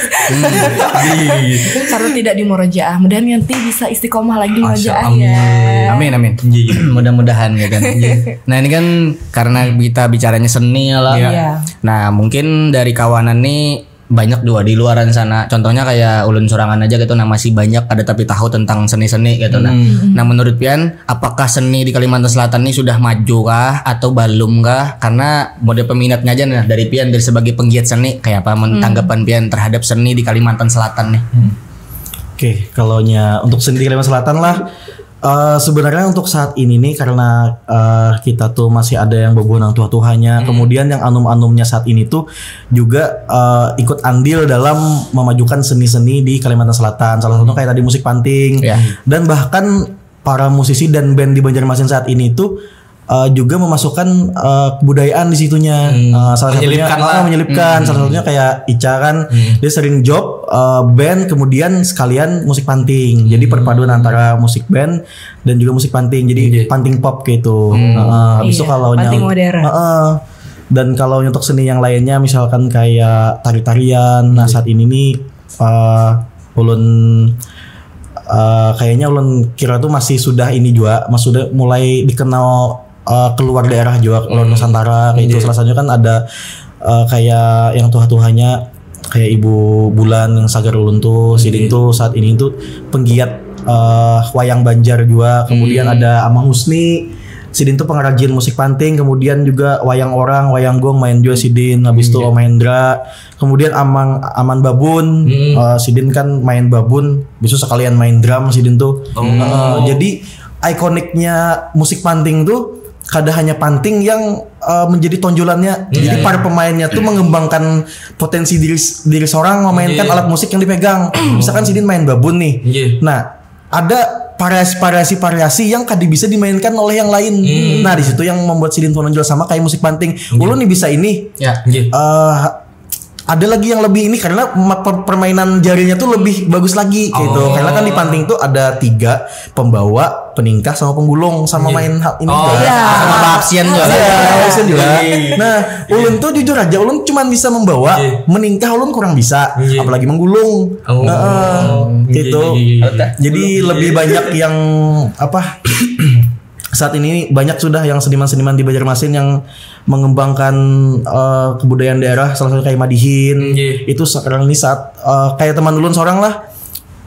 Speaker 2: Karena tidak di murojaah. Mudah-mudahan nanti bisa istiqomah lagi di murojaah ya.
Speaker 4: Amin. Mudah-mudahan ya kan. Nah ini kan karena kita bicaranya seni lah. Nah mungkin dari kawanan nih banyak juga di luaran sana. Contohnya kayak ulun sorangan aja gitu. Nah masih banyak ada tapi tahu tentang seni-seni gitu. Nah menurut Pian apakah seni di Kalimantan Selatan ini sudah maju kah atau belum kah? Karena mode peminatnya aja nah dari Pian dari sebagai penggiat seni kayak apa tanggapan Pian terhadap seni di Kalimantan Selatan nih?
Speaker 1: Oke, kalau untuk seni di Kalimantan Selatan lah sebenarnya untuk saat ini nih karena kita tuh masih ada yang bebonang tua-tuanya, kemudian yang anum-anumnya saat ini tuh juga ikut andil dalam memajukan seni-seni di Kalimantan Selatan. Salah satunya kayak tadi musik panting dan bahkan para musisi dan band di Banjarmasin saat ini tuh juga memasukkan kebudayaan di situnya. Salah satunya menyelipkan. Salah satunya kayak Ica kan dia sering job band kemudian sekalian musik panting. Jadi perpaduan antara musik band dan juga musik panting. Jadi panting pop gitu. Habis itu kalau
Speaker 2: panting modern.
Speaker 1: Dan kalau untuk seni yang lainnya misalkan kayak tari-tarian. Nah saat ini nih ulun kayaknya ulun kira tuh masih sudah ini juga sudah mulai dikenal keluar daerah juga keluar Nusantara kayak itu. Salah satunya kan ada kayak yang tuha-tuhanya kayak Ibu Bulan yang Sagar Ulun tuh Sidin tuh saat ini tuh penggiat wayang Banjar juga. Kemudian ada Amang Husni Sidin tuh pengrajin musik panting. Kemudian juga wayang orang wayang gong main juga Sidin. Habis itu Om Hendra. Kemudian Aman Babun Sidin kan main babun besok sekalian main drum Sidin tuh. Jadi ikoniknya musik panting tuh kada hanya panting yang menjadi tonjolannya. Jadi para pemainnya tuh mengembangkan potensi diri seorang memainkan alat musik yang dipegang. Misalkan Sidin main babun nih. Nah, ada variasi yang kada bisa dimainkan oleh yang lain. Nah, di situ yang membuat Sidin menonjol sama kayak musik panting. Ulun nih bisa ini. Ada lagi yang lebih ini karena permainan jarinya tuh lebih bagus lagi gitu. Karena kan di panting tuh ada 3 pembawa, peningkah sama penggulung sama main hal ini
Speaker 4: sama babsian juga.
Speaker 1: Nah, ulun tuh jujur aja ulun cuma bisa membawa, meningkah ulun kurang bisa, apalagi menggulung. Gitu. Jadi lebih banyak yang saat ini banyak sudah yang seniman-seniman di Banjarmasin yang mengembangkan kebudayaan daerah, salah satu kayak Madihin. Itu sekarang ini saat kayak teman ulun seorang lah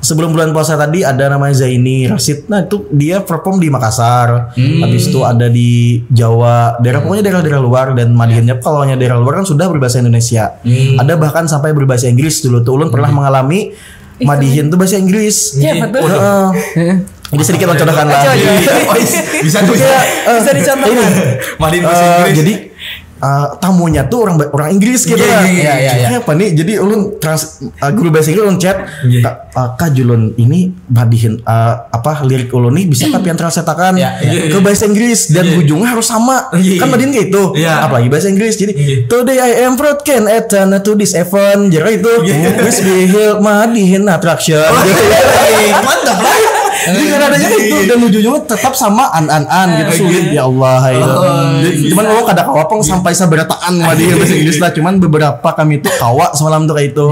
Speaker 1: sebelum bulan puasa tadi ada namanya Zaini Rasid. Nah itu dia perform di Makassar. Habis itu ada di Jawa, pokoknya daerah-daerah luar. Dan Madihinnya kalau daerah luar kan sudah berbahasa Indonesia. Ada bahkan sampai berbahasa Inggris dulu tuh. Ulun pernah mengalami Madihin tuh bahasa Inggris.
Speaker 2: Iya betul.
Speaker 1: Jadi sedikit mencontohkan lah.
Speaker 3: Bisa dicontohkan.
Speaker 1: Madihin bahasa Inggris. Jadi tamunya tuh orang Inggris gitu lah. Iya. Apa nih? Jadi ulun guru bahasa Inggris ulun chat, Kak Julun ini badihin lirik ulun nih bisa pian translatakan ke bahasa Inggris dan ujungnya harus sama. Kan badihin gitu. Apalagi bahasa Inggris. Jadi today I am proud can attend to this event. Jadi itu wis behel madihin attraction. Mantap lah. Jadi adanya itu dan ujungnya tetap sama an gitu sulit ya Allah itu. Cuman kalau kada kawapang sampai sabarataan madi bahasa Inggris lah, cuman beberapa kami itu kawa semalam tuh kayak itu.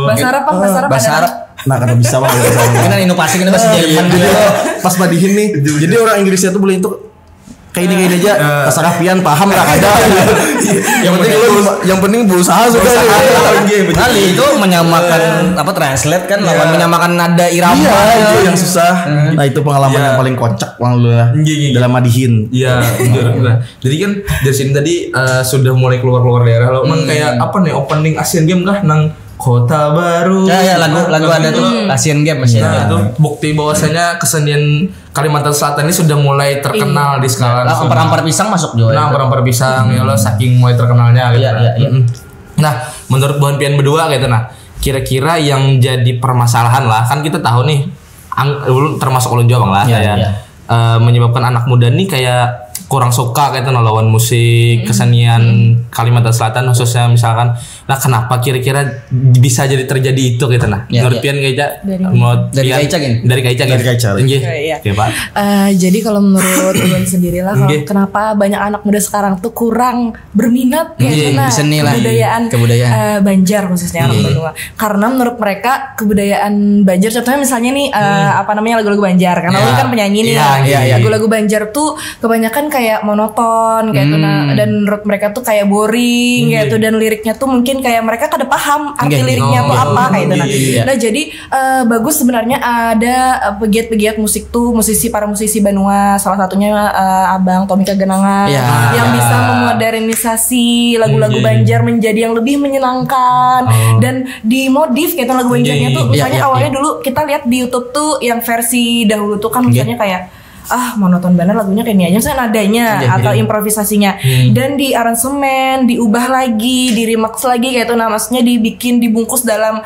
Speaker 2: Bahasa Arab.
Speaker 1: Nah kada bisa Bang.
Speaker 4: Kan inovasi kita bahasa Jerman
Speaker 1: jadi pas badihin nih. Jadi orang Inggrisnya tuh boleh itu kayak ini aja kesarapian paham lah ada. Yang penting berusaha sudah.
Speaker 4: Kali itu menyamakan translate kan lawan menyamakan nada irama.
Speaker 1: Itu yang susah. Nah itu pengalaman yang paling kocak dalam madihin.
Speaker 3: Iya. Jadi kan dari sini tadi sudah mulai keluar daerah lo. Emang kayak apa nih opening Asian Games kah nang Kota Baru.
Speaker 4: Ya lagu ada tuh Asian Games.
Speaker 3: Nah, itu bukti bahwasanya kesenian Kalimantan Selatan ini sudah mulai terkenal di skala nasional.
Speaker 4: Ampar-ampar pisang masuk juga.
Speaker 3: Nah, ampar-ampar pisang ya lo saking mulai terkenalnya gitu. Iya. Nah, menurut Buhan Pian berdua gitu kira-kira yang jadi permasalahan lah kan kita tahu nih termasuk ulun Jawa lah menyebabkan anak muda nih kayak kurang suka kayak lawan musik kesenian Kalimantan Selatan khususnya misalkan. Nah kenapa kira-kira bisa jadi terjadi itu gitu menurut Pian kayaknya dari Kaica
Speaker 2: Oke, Pak. Jadi kalau menurut ulun sendirilah kenapa banyak anak muda sekarang tuh kurang berminat kebudayaan Banjar khususnya anak Bandung. Karena menurut mereka kebudayaan Banjar contohnya misalnya nih lagu-lagu Banjar karena ulun kan penyanyi nih. Lagu-lagu Banjar tuh kebanyakan kayak monoton kayak dan menurut mereka tuh kayak boring kayak itu dan liriknya tuh mungkin kayak mereka kada paham arti liriknya tuh apa kayak itu nah jadi bagus sebenarnya ada pegiat-pegiat musik tuh para musisi Banua salah satunya Abang Tomika Genangan yang bisa memodernisasi lagu-lagu Banjar menjadi yang lebih menyenangkan dan dimodif kayak itu lagu Banjarnya tuh misalnya awalnya dulu kita lihat di YouTube tuh yang versi dahulu tuh kan misalnya kayak monoton banget lagunya kayak ini aja saya nadanya atau improvisasinya dan di aransemen diubah lagi di remix lagi kayak itu maksudnya dibungkus dalam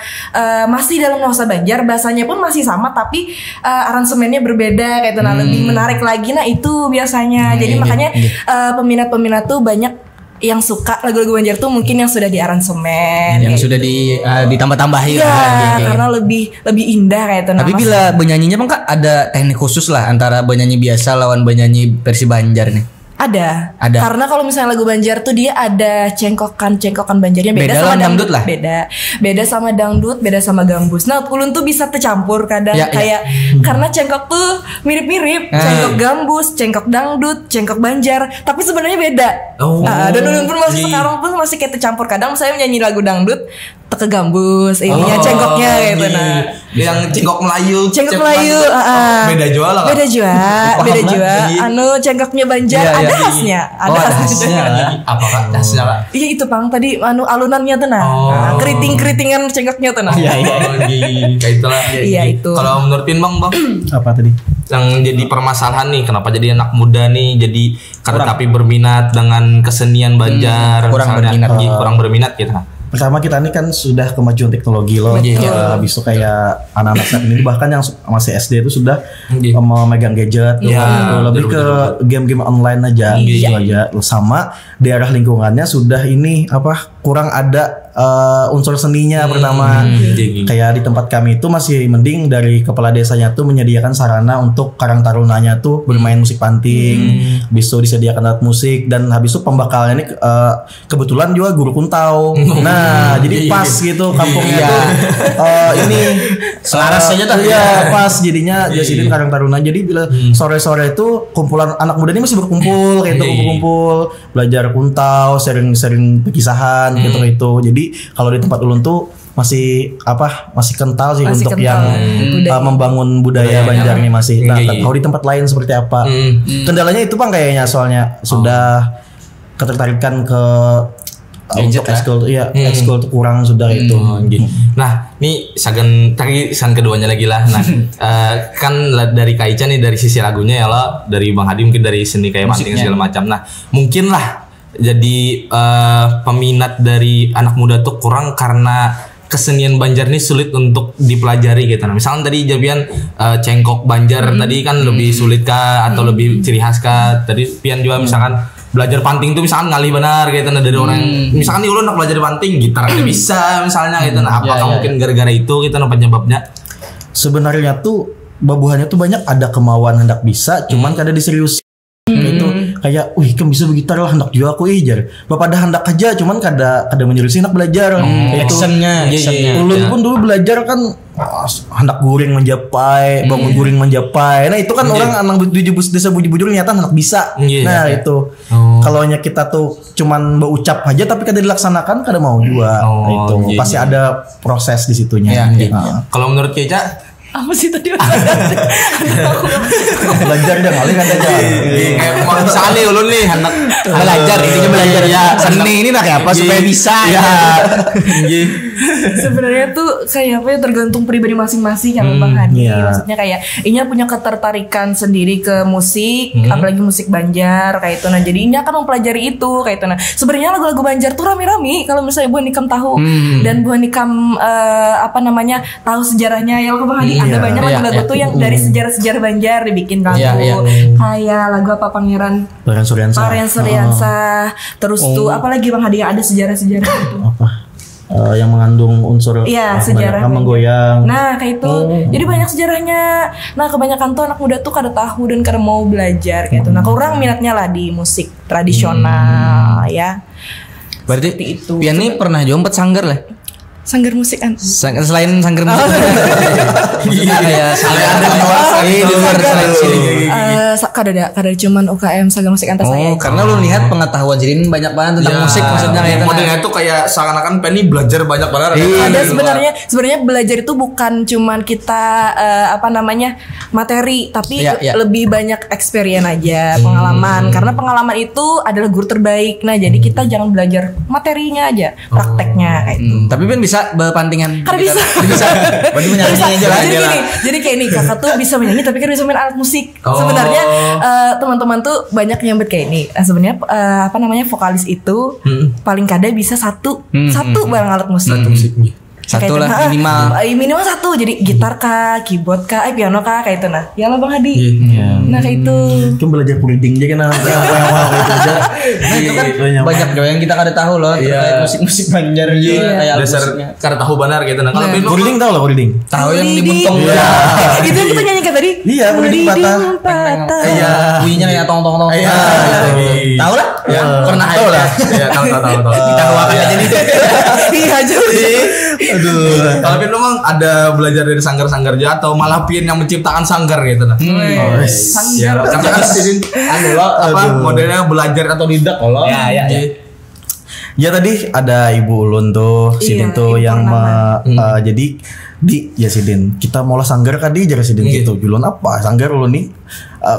Speaker 2: masih dalam nuansa Banjar bahasanya pun masih sama tapi aransemennya berbeda kayak itu lebih menarik lagi itu biasanya jadi makanya peminat-peminat tuh banyak yang suka lagu-lagu Banjar tuh mungkin yang sudah di aransemen
Speaker 4: yang sudah ditambah-tambahin
Speaker 2: karena lebih indah kayak itu.
Speaker 4: Tapi bila penyanyinya Bang Kak ada teknik khusus lah antara penyanyi biasa lawan penyanyi versi Banjar nih.
Speaker 2: Ada. Karena kalau misalnya lagu Banjar tuh dia ada cengkokan Banjarnya beda sama dangdut lah. Beda sama dangdut, beda sama gambus. Nah, ulun tuh bisa tercampur kadang kayak karena cengkok tuh mirip-mirip, cengkok gambus, cengkok dangdut, cengkok Banjar, tapi sebenarnya beda. Dan ulun pun sekarang pun masih kayak tercampur kadang saya menyanyi lagu dangdut ke gambus ininya cengkoknya gitu
Speaker 3: yang cengkok Melayu
Speaker 2: beda juga cengkoknya Banjar ada khasnya
Speaker 3: apakah khasnya
Speaker 2: iya itu Bang tadi alunannya tuh keriting-keritingan cengkoknya tuh
Speaker 3: kayak itulah
Speaker 2: itu
Speaker 3: kalau menurut Pian Bang
Speaker 1: apa tadi
Speaker 3: yang jadi permasalahan nih kenapa jadi anak muda nih jadi tapi berminat dengan kesenian Banjar kurang berminat gitu.
Speaker 1: Pertama kita ini kan sudah kemajuan teknologi loh. Habis itu kayak anak-anak saat ini bahkan yang masih SD itu sudah memegang gadget lebih ke game-game online aja sama daerah lingkungannya sudah ini kurang ada unsur seninya pertama. Kayak di tempat kami itu masih mending dari kepala desanya tuh menyediakan sarana untuk karang tarunanya tuh bermain musik panting. Habis itu disediakan alat musik dan habis itu pembakalnya ini kebetulan juga guru kuntau. Nah, jadi pas gitu kampungnya tuh ini selaras saja tuh. Iya, pas jadinya Jasidin Karang Taruna. Jadi bila sore-sore itu kumpulan anak muda ini masih berkumpul kayak itu kumpul belajar kuntau, sering perkisahan gitu. Jadi kalau di tempat ulun tuh masih kental sih masih untuk kental, yang membangun budaya Banjar nih masih. Nah, kalau di tempat lain seperti apa? Kendalanya itu Bang kayaknya soalnya sudah ketertarikan ke untuk ekskul ekskul tuh kurang sudah itu.
Speaker 3: Nah, ini sagan keduanya lagi lah. Nah, kan dari Kaica nih dari sisi lagunya ya lo, dari Bang Hadi mungkin dari seni kayak panting segala macam. Nah, mungkin lah jadi peminat dari anak muda tuh kurang karena kesenian Banjar ini sulit untuk dipelajari gitu. Nah, misalnya tadi Jabian cengkok Banjar tadi kan lebih sulit kah atau lebih ciri khas kah? Tadi Pian juga misalkan belajar panting tuh misalkan ngalih benar gitu nah dari orang misalkan nih ulun nak belajar panting gitar aja bisa misalnya gitu. Nah, apakah mungkin gara-gara itu gitu nah penyebabnya?
Speaker 1: Sebenarnya tuh babuhannya tuh banyak ada kemauan hendak bisa, cuman kada diserius. Itu kayak, wih kan bisa bergitar lah hendak juga aku jar. Bapak ada hendak aja, cuman kada menyeriusin hendak belajar.
Speaker 4: Actionnya.
Speaker 1: Ulun pun dulu belajar kan hendak guring menjapai, bangun guring menjapai. Nah itu kan orang anak desa bujur-bujur nyata hendak bisa. Nah itu kalau kita tuh cuman berucap aja tapi kada dilaksanakan kada mau juga. Itu pasti ada proses di situnya.
Speaker 3: Kalau menurut Keca
Speaker 2: apa sih tadi?
Speaker 1: Belajar dah kali kata aja.
Speaker 3: Misalnya ulun nih hendak
Speaker 4: Belajar intinya belajar ya. Seni ini nak apa supaya bisa.
Speaker 2: Sebenarnya tuh kayak apa ya tergantung pribadi masing-masing kan Bang Hadi. Maksudnya kayak Inya punya ketertarikan sendiri ke musik, apalagi musik Banjar kayak itu. Nah, jadi Inya kan mempelajari itu kayak itu. Nah, sebenarnya lagu-lagu Banjar tuh rame-rame kalau misalnya Bu Nikam tahu dan Bu Nikam tahu sejarahnya ya Bang Hadi. Ada banyak lagu-lagu tuh yang dari sejarah-sejarah Banjar dibikin lagu. Kayak lagu apa Pangeran Suryansa. Terus tuh apalagi Bang Hadi ada sejarah-sejarah itu.
Speaker 1: Yang mengandung unsur
Speaker 2: sejarah
Speaker 1: menggoyang.
Speaker 2: Nah kayak itu jadi banyak sejarahnya. Nah kebanyakan tuh anak muda tuh kada tahu dan kada mau belajar gitu. Nah kurang minatnya lah di musik tradisional ya.
Speaker 4: Berarti itu Pian ini pernah jompet sanggar lah.
Speaker 2: Sanggar musik kan?
Speaker 4: Selain sanggar musik. Kayak ada di luar selain sini.
Speaker 2: Kada cuman UKM sanggar musik antar saya.
Speaker 4: Karena lu lihat pengetahuan Jirin banyak banget tentang musik maksudnya kayak
Speaker 3: modelnya tuh kayak seakan-akan Penny belajar banyak banget.
Speaker 2: Ada sebenarnya belajar itu bukan cuman kita materi tapi lebih banyak experience aja, pengalaman. Karena pengalaman itu adalah guru terbaik. Nah, jadi kita jangan belajar materinya aja, prakteknya kayak itu.
Speaker 4: Tapi kan bisa berpantingan.
Speaker 2: Kan bisa.
Speaker 4: Berarti menyanyi aja lah.
Speaker 2: Jadi kayak ini kakak tuh bisa menyanyi tapi kan bisa main alat musik. Sebenarnya teman-teman tuh banyak nyambut kayak ini. Sebenarnya vokalis itu paling kada bisa satu barang alat musik.
Speaker 4: Satu lah
Speaker 2: minimal satu. Jadi gitar kah, keyboard kah, piano kah kayak itu nah. Ya lah Bang Hadi. Nah kayak itu.
Speaker 1: Kan belajar breathing aja kan
Speaker 4: Nah itu kan banyak juga yang kita kada tahu loh terkait musik-musik Banjar juga kayak
Speaker 3: dasar kada tahu benar gitu nah. Kalau
Speaker 1: breathing tahu lah breathing.
Speaker 4: Tahu yang dibuntong.
Speaker 2: Itu yang kita nyanyikan tadi.
Speaker 1: Iya breathing patah.
Speaker 4: Iya. Bunyinya kayak tong tong tong. Tahu lah?
Speaker 3: Pernah tahu lah. Iya tahu.
Speaker 4: Kita hawakan aja nih.
Speaker 2: Iya jadi.
Speaker 3: Aduh. Kalau Pian memang ada belajar dari sanggar-sanggar juga atau malah Pian yang menciptakan sanggar gitu nah.
Speaker 2: Sanggar.
Speaker 3: Karena Sidin modelnya belajar atau tidak kalau.
Speaker 1: Ya tadi ada Ibu Ulun tuh, Sidin tuh yang jadi Sidin kita mau lah sanggar kan di jar Sidin gitu. Julun apa sanggar ulun nih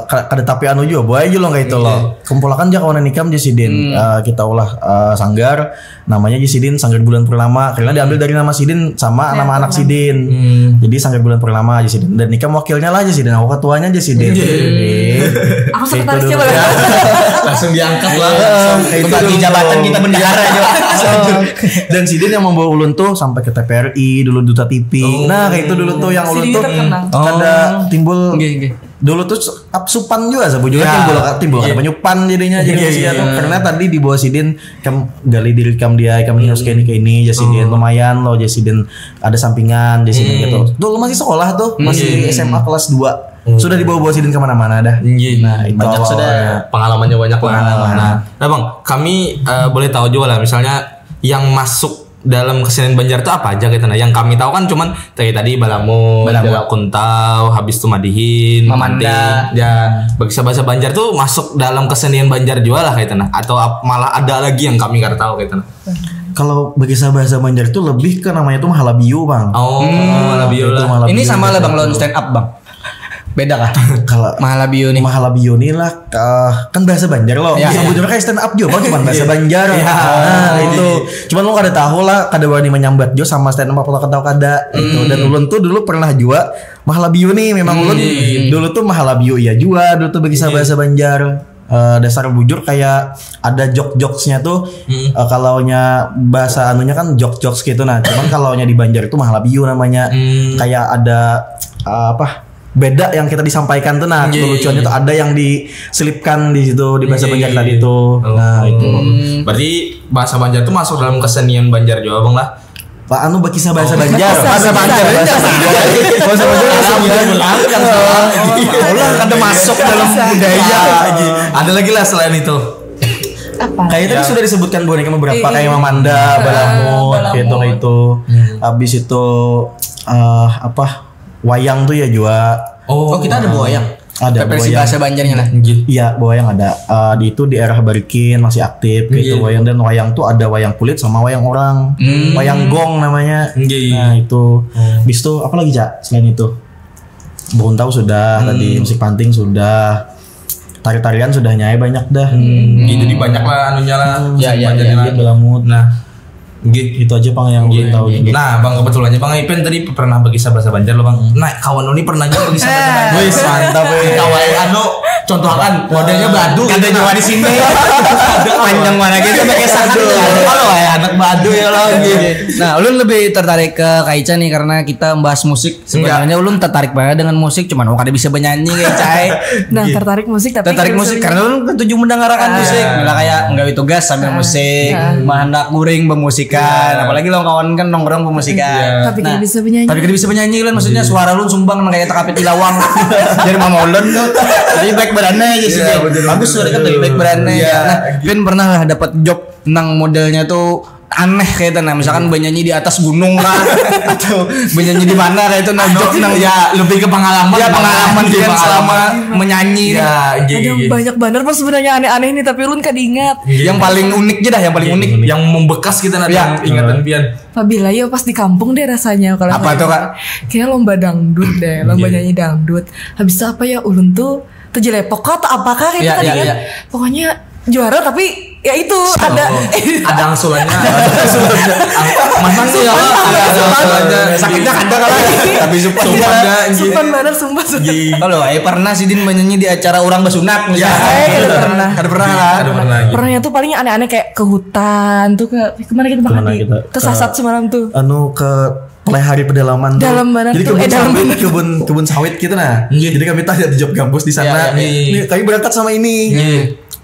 Speaker 1: kada tapi anu juga boy aja lo kayak itu loh. Kumpulakan aja kawan nikam Sidin kita ulah sanggar namanya Sidin Sanggar Bulan Purnama karena diambil dari nama Sidin sama nama anak Sidin. Jadi Sanggar Bulan Purnama Sidin dan nikam wakilnya lah Sidin, aku ketuanya Sidin.
Speaker 2: Aku sekretarisnya
Speaker 3: langsung diangkat lah.
Speaker 4: Bagi jabatan kita bendahara aja.
Speaker 1: Dan Sidin yang membawa ulun tuh sampai ke TPRI dulu Duta TV. Nah kayak itu dulu tuh yang ulun tuh ada timbul dulu tuh absupan juga sebujurnya timbul ada penyupan jadinya jadi karena tadi di bawah Sidin gali direkam dia kami harus kayak ini Sidin lumayan loh Sidin ada sampingan Sidin gitu. Dulu masih sekolah tuh masih SMA kelas 2 sudah dibawa Sidin kemana-mana dah.
Speaker 3: Nah itu banyak sudah pengalamannya banyak lah. Nah Bang kami boleh tahu juga lah misalnya yang masuk dalam kesenian Banjar itu apa aja gitu nah. Yang kami tahu kan cuman kayak tadi Balamun, Jalak Kuntau, habis itu Madihin,
Speaker 4: Mamanda.
Speaker 3: Ya, bahasa Banjar tuh masuk dalam kesenian Banjar juga lah kayak nah. Atau malah ada lagi yang kami nggak tahu kayak nah.
Speaker 1: Kalau bahasa Banjar itu lebih ke namanya tuh Mahalabiu Bang.
Speaker 3: Mahalabiu lah.
Speaker 4: Ini sama lah Bang lawan stand up Bang. Beda kah?
Speaker 1: Kalau Mahalabiu nih lah kan bahasa Banjar loh. Sebetulnya kayak stand up juga Bang cuman bahasa Banjar. Nah itu. Cuman lo kada tahu lah kada berani menyambat juga sama stand up apa tahu kada itu. Dan ulun tuh dulu pernah juga Mahalabiu nih memang ulun dulu tuh Mahalabiu iya juga dulu tuh bahasa Banjar. dasar bujur kayak ada jok-jokesnya tuh. Kalaunya bahasa anunya kan jok-jokes gitu. Nah cuman kalaunya di Banjar itu Mahlabiu namanya. Kayak ada beda yang kita disampaikan tuh. Nah lucuannya tuh ada yang diselipkan di situ di bahasa Banjar tadi itu. Nah itu
Speaker 3: berarti bahasa Banjar tuh masuk dalam kesenian Banjar Jawa Bang lah.
Speaker 1: Pak anu kisah bahasa Banjar.
Speaker 2: Bahasa Banjar.
Speaker 1: Bahasa Banjar
Speaker 3: belakang.
Speaker 1: ada masuk dalam budaya.
Speaker 3: Ada lagi lah selain itu.
Speaker 2: Apa?
Speaker 1: Kayak tadi sudah disebutkan boneka beberapa kayak Mamanda, Balamut, gitu. Habis itu wayang tuh ya juga.
Speaker 4: Oh, kita ada wayang.
Speaker 1: Ada
Speaker 4: versi bahasa Banjarnya lah.
Speaker 1: Iya, wayang ada. Di itu di era Barikin masih aktif gitu wayang, dan wayang tuh ada wayang kulit sama wayang orang. Wayang gong namanya. Nah, itu. Bis itu apa lagi, Cak? Selain itu. Buntau sudah, tadi musik panting sudah. Tari-tarian sudah nyai banyak dah.
Speaker 3: Jadi banyak lah anunya lah.
Speaker 1: Iya, Balamut.
Speaker 3: Nah,
Speaker 1: itu aja Bang yang gue tahu.
Speaker 3: Nah Bang, kebetulan aja Bang Ipen tadi pernah berkisah bahasa Banjar lo Bang. Nah kawan ini pernah juga berkisah bahasa Banjar.
Speaker 1: Wih mantap
Speaker 3: Kawan contoh kan modelnya badu.
Speaker 4: Ada juga di sini. Panjang mana gitu pakai satu.
Speaker 3: Kalau ya anak badu ya lo.
Speaker 4: Nah, ulun lebih tertarik ke Kaica nih karena kita membahas musik. Sebenarnya ulun tertarik banget dengan musik, cuman kada bisa bernyanyi Kaica.
Speaker 2: Nah, tertarik musik tapi
Speaker 4: tertarik musik karena ulun ketujuh mendengarkan musik. Bila kayak nggawe tugas sambil musik, mahandak guring bermusikan. Apalagi lo kawan kan nongkrong bermusikan.
Speaker 2: Tapi kada bisa bernyanyi.
Speaker 4: Tapi kada bisa bernyanyi ulun, maksudnya suara ulun sumbang kayak takapit ilawang. Jadi mama ulun tuh. Jadi baik badannya aja sih. Bagus suara kan lebih baik badannya. Nah, Pin pernah lah dapat job nang modelnya tuh aneh kayak itu. Nah misalkan bernyanyi di atas gunung kan atau bernyanyi di mana kayak itu. Nah job nang
Speaker 3: ya lebih ke pengalaman.
Speaker 4: Ya pengalaman dia selama menyanyi.
Speaker 2: Ada banyak banget pas sebenarnya aneh-aneh nih tapi ulun kada ingat.
Speaker 4: Yang paling unik aja dah, yang paling unik,
Speaker 3: yang membekas kita nanti ingatan pian.
Speaker 2: Apabila ya pas di kampung deh rasanya kalau
Speaker 4: apa tuh Kak?
Speaker 2: Kayak lomba dangdut deh, lomba nyanyi dangdut. Habis itu apa ya ulun tuh terjelepok atau apakah kayak tadi kan. Pokoknya juara tapi ya itu ada
Speaker 3: angsulannya. Masang sih ya.
Speaker 4: Sakitnya kada kali. Tapi
Speaker 2: sumpah bener sumpah.
Speaker 4: Kalau pernah sih Din menyanyi di acara orang basunat misalnya. Kada pernah lah.
Speaker 2: Pernahnya tuh paling aneh-aneh kayak ke hutan tuh kemana kita makan di kesasat semalam tuh.
Speaker 1: Ke hari pedalaman tuh. Jadi kebun sawit gitu nah. Jadi kami tanya di job kampus di sana. Kami berangkat sama ini.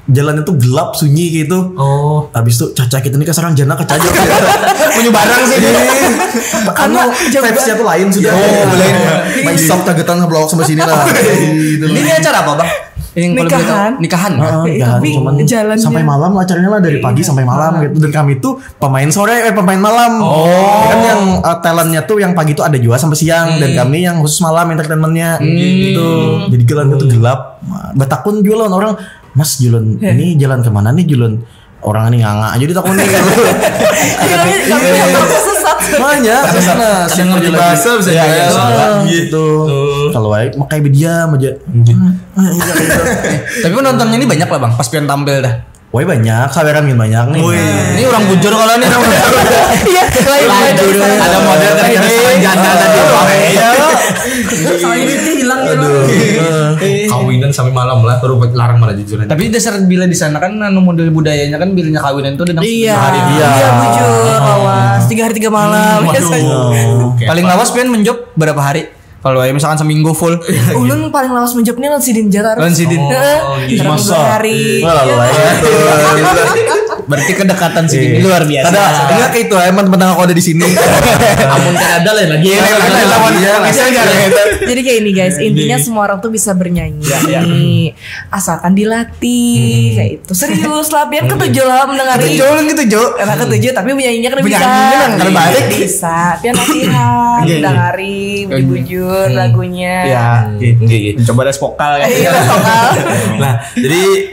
Speaker 1: Jalannya tuh gelap sunyi gitu. Habis itu caca kita nih kesarang jana kecajok.
Speaker 4: Punya barang sih.
Speaker 1: Karena vibes-nya tuh lain sudah. Lain. Main stop tagetan ngeblok sampai sini lah.
Speaker 4: Ini acara apa Bang? Nikahan.
Speaker 1: Tapi jalan sampai malam acaranya lah, dari pagi sampai malam gitu. Dan kami tuh pemain malam. Kan yang talentnya tuh yang pagi tuh ada juga sampai siang, dan kami yang khusus malam entertainmentnya gitu. Jadi jalannya tuh gelap. Batakun jualan orang, Mas jualan ini jalan kemana nih jualan? Orang ini nganga aja ditakun nih kan. Banyak karena
Speaker 3: ngerti bahasa bisa
Speaker 1: gitu. Kalau baik makai berdiam aja.
Speaker 4: Tapi nontonnya ini banyak lah Bang pas pian tampil dah.
Speaker 1: Woi banyak, kaweran banyak nih.
Speaker 4: Ini orang bujur kalau nih.
Speaker 2: Iya,
Speaker 4: ada model kayak janda tadi.
Speaker 2: Soalnya itu hilang gitu.
Speaker 3: Kawinan sampai malam lah, baru larang malah jujur.
Speaker 4: Tapi dasar bila di sana kan model budayanya kan bilanya kawinan itu udah
Speaker 2: hari. Iya, bujur, lawas 3 hari 3 malam biasanya.
Speaker 4: Paling lawas pian menjob berapa hari? Kalau misalkan seminggu full.
Speaker 2: Ulun paling lawas menjawabnya Sidin Jatar.
Speaker 4: Sidin.
Speaker 2: Masa hari.
Speaker 4: Berarti kedekatan Sidin luar biasa.
Speaker 1: Enggak kayak itu emang teman aku ada di sini.
Speaker 3: Amun kan ada lah lagi.
Speaker 2: Jadi kayak ini guys, intinya semua orang tuh bisa bernyanyi. Asalkan dilatih kayak itu. Serius lah, biar ketujuh lah mendengari. Karena ketujuh tapi menyanyinya kan bisa.
Speaker 4: Balik
Speaker 2: bisa. Biar latihan, mendengari, bujur lagunya.
Speaker 4: Ya, coba les vokal kan.
Speaker 3: Nah, jadi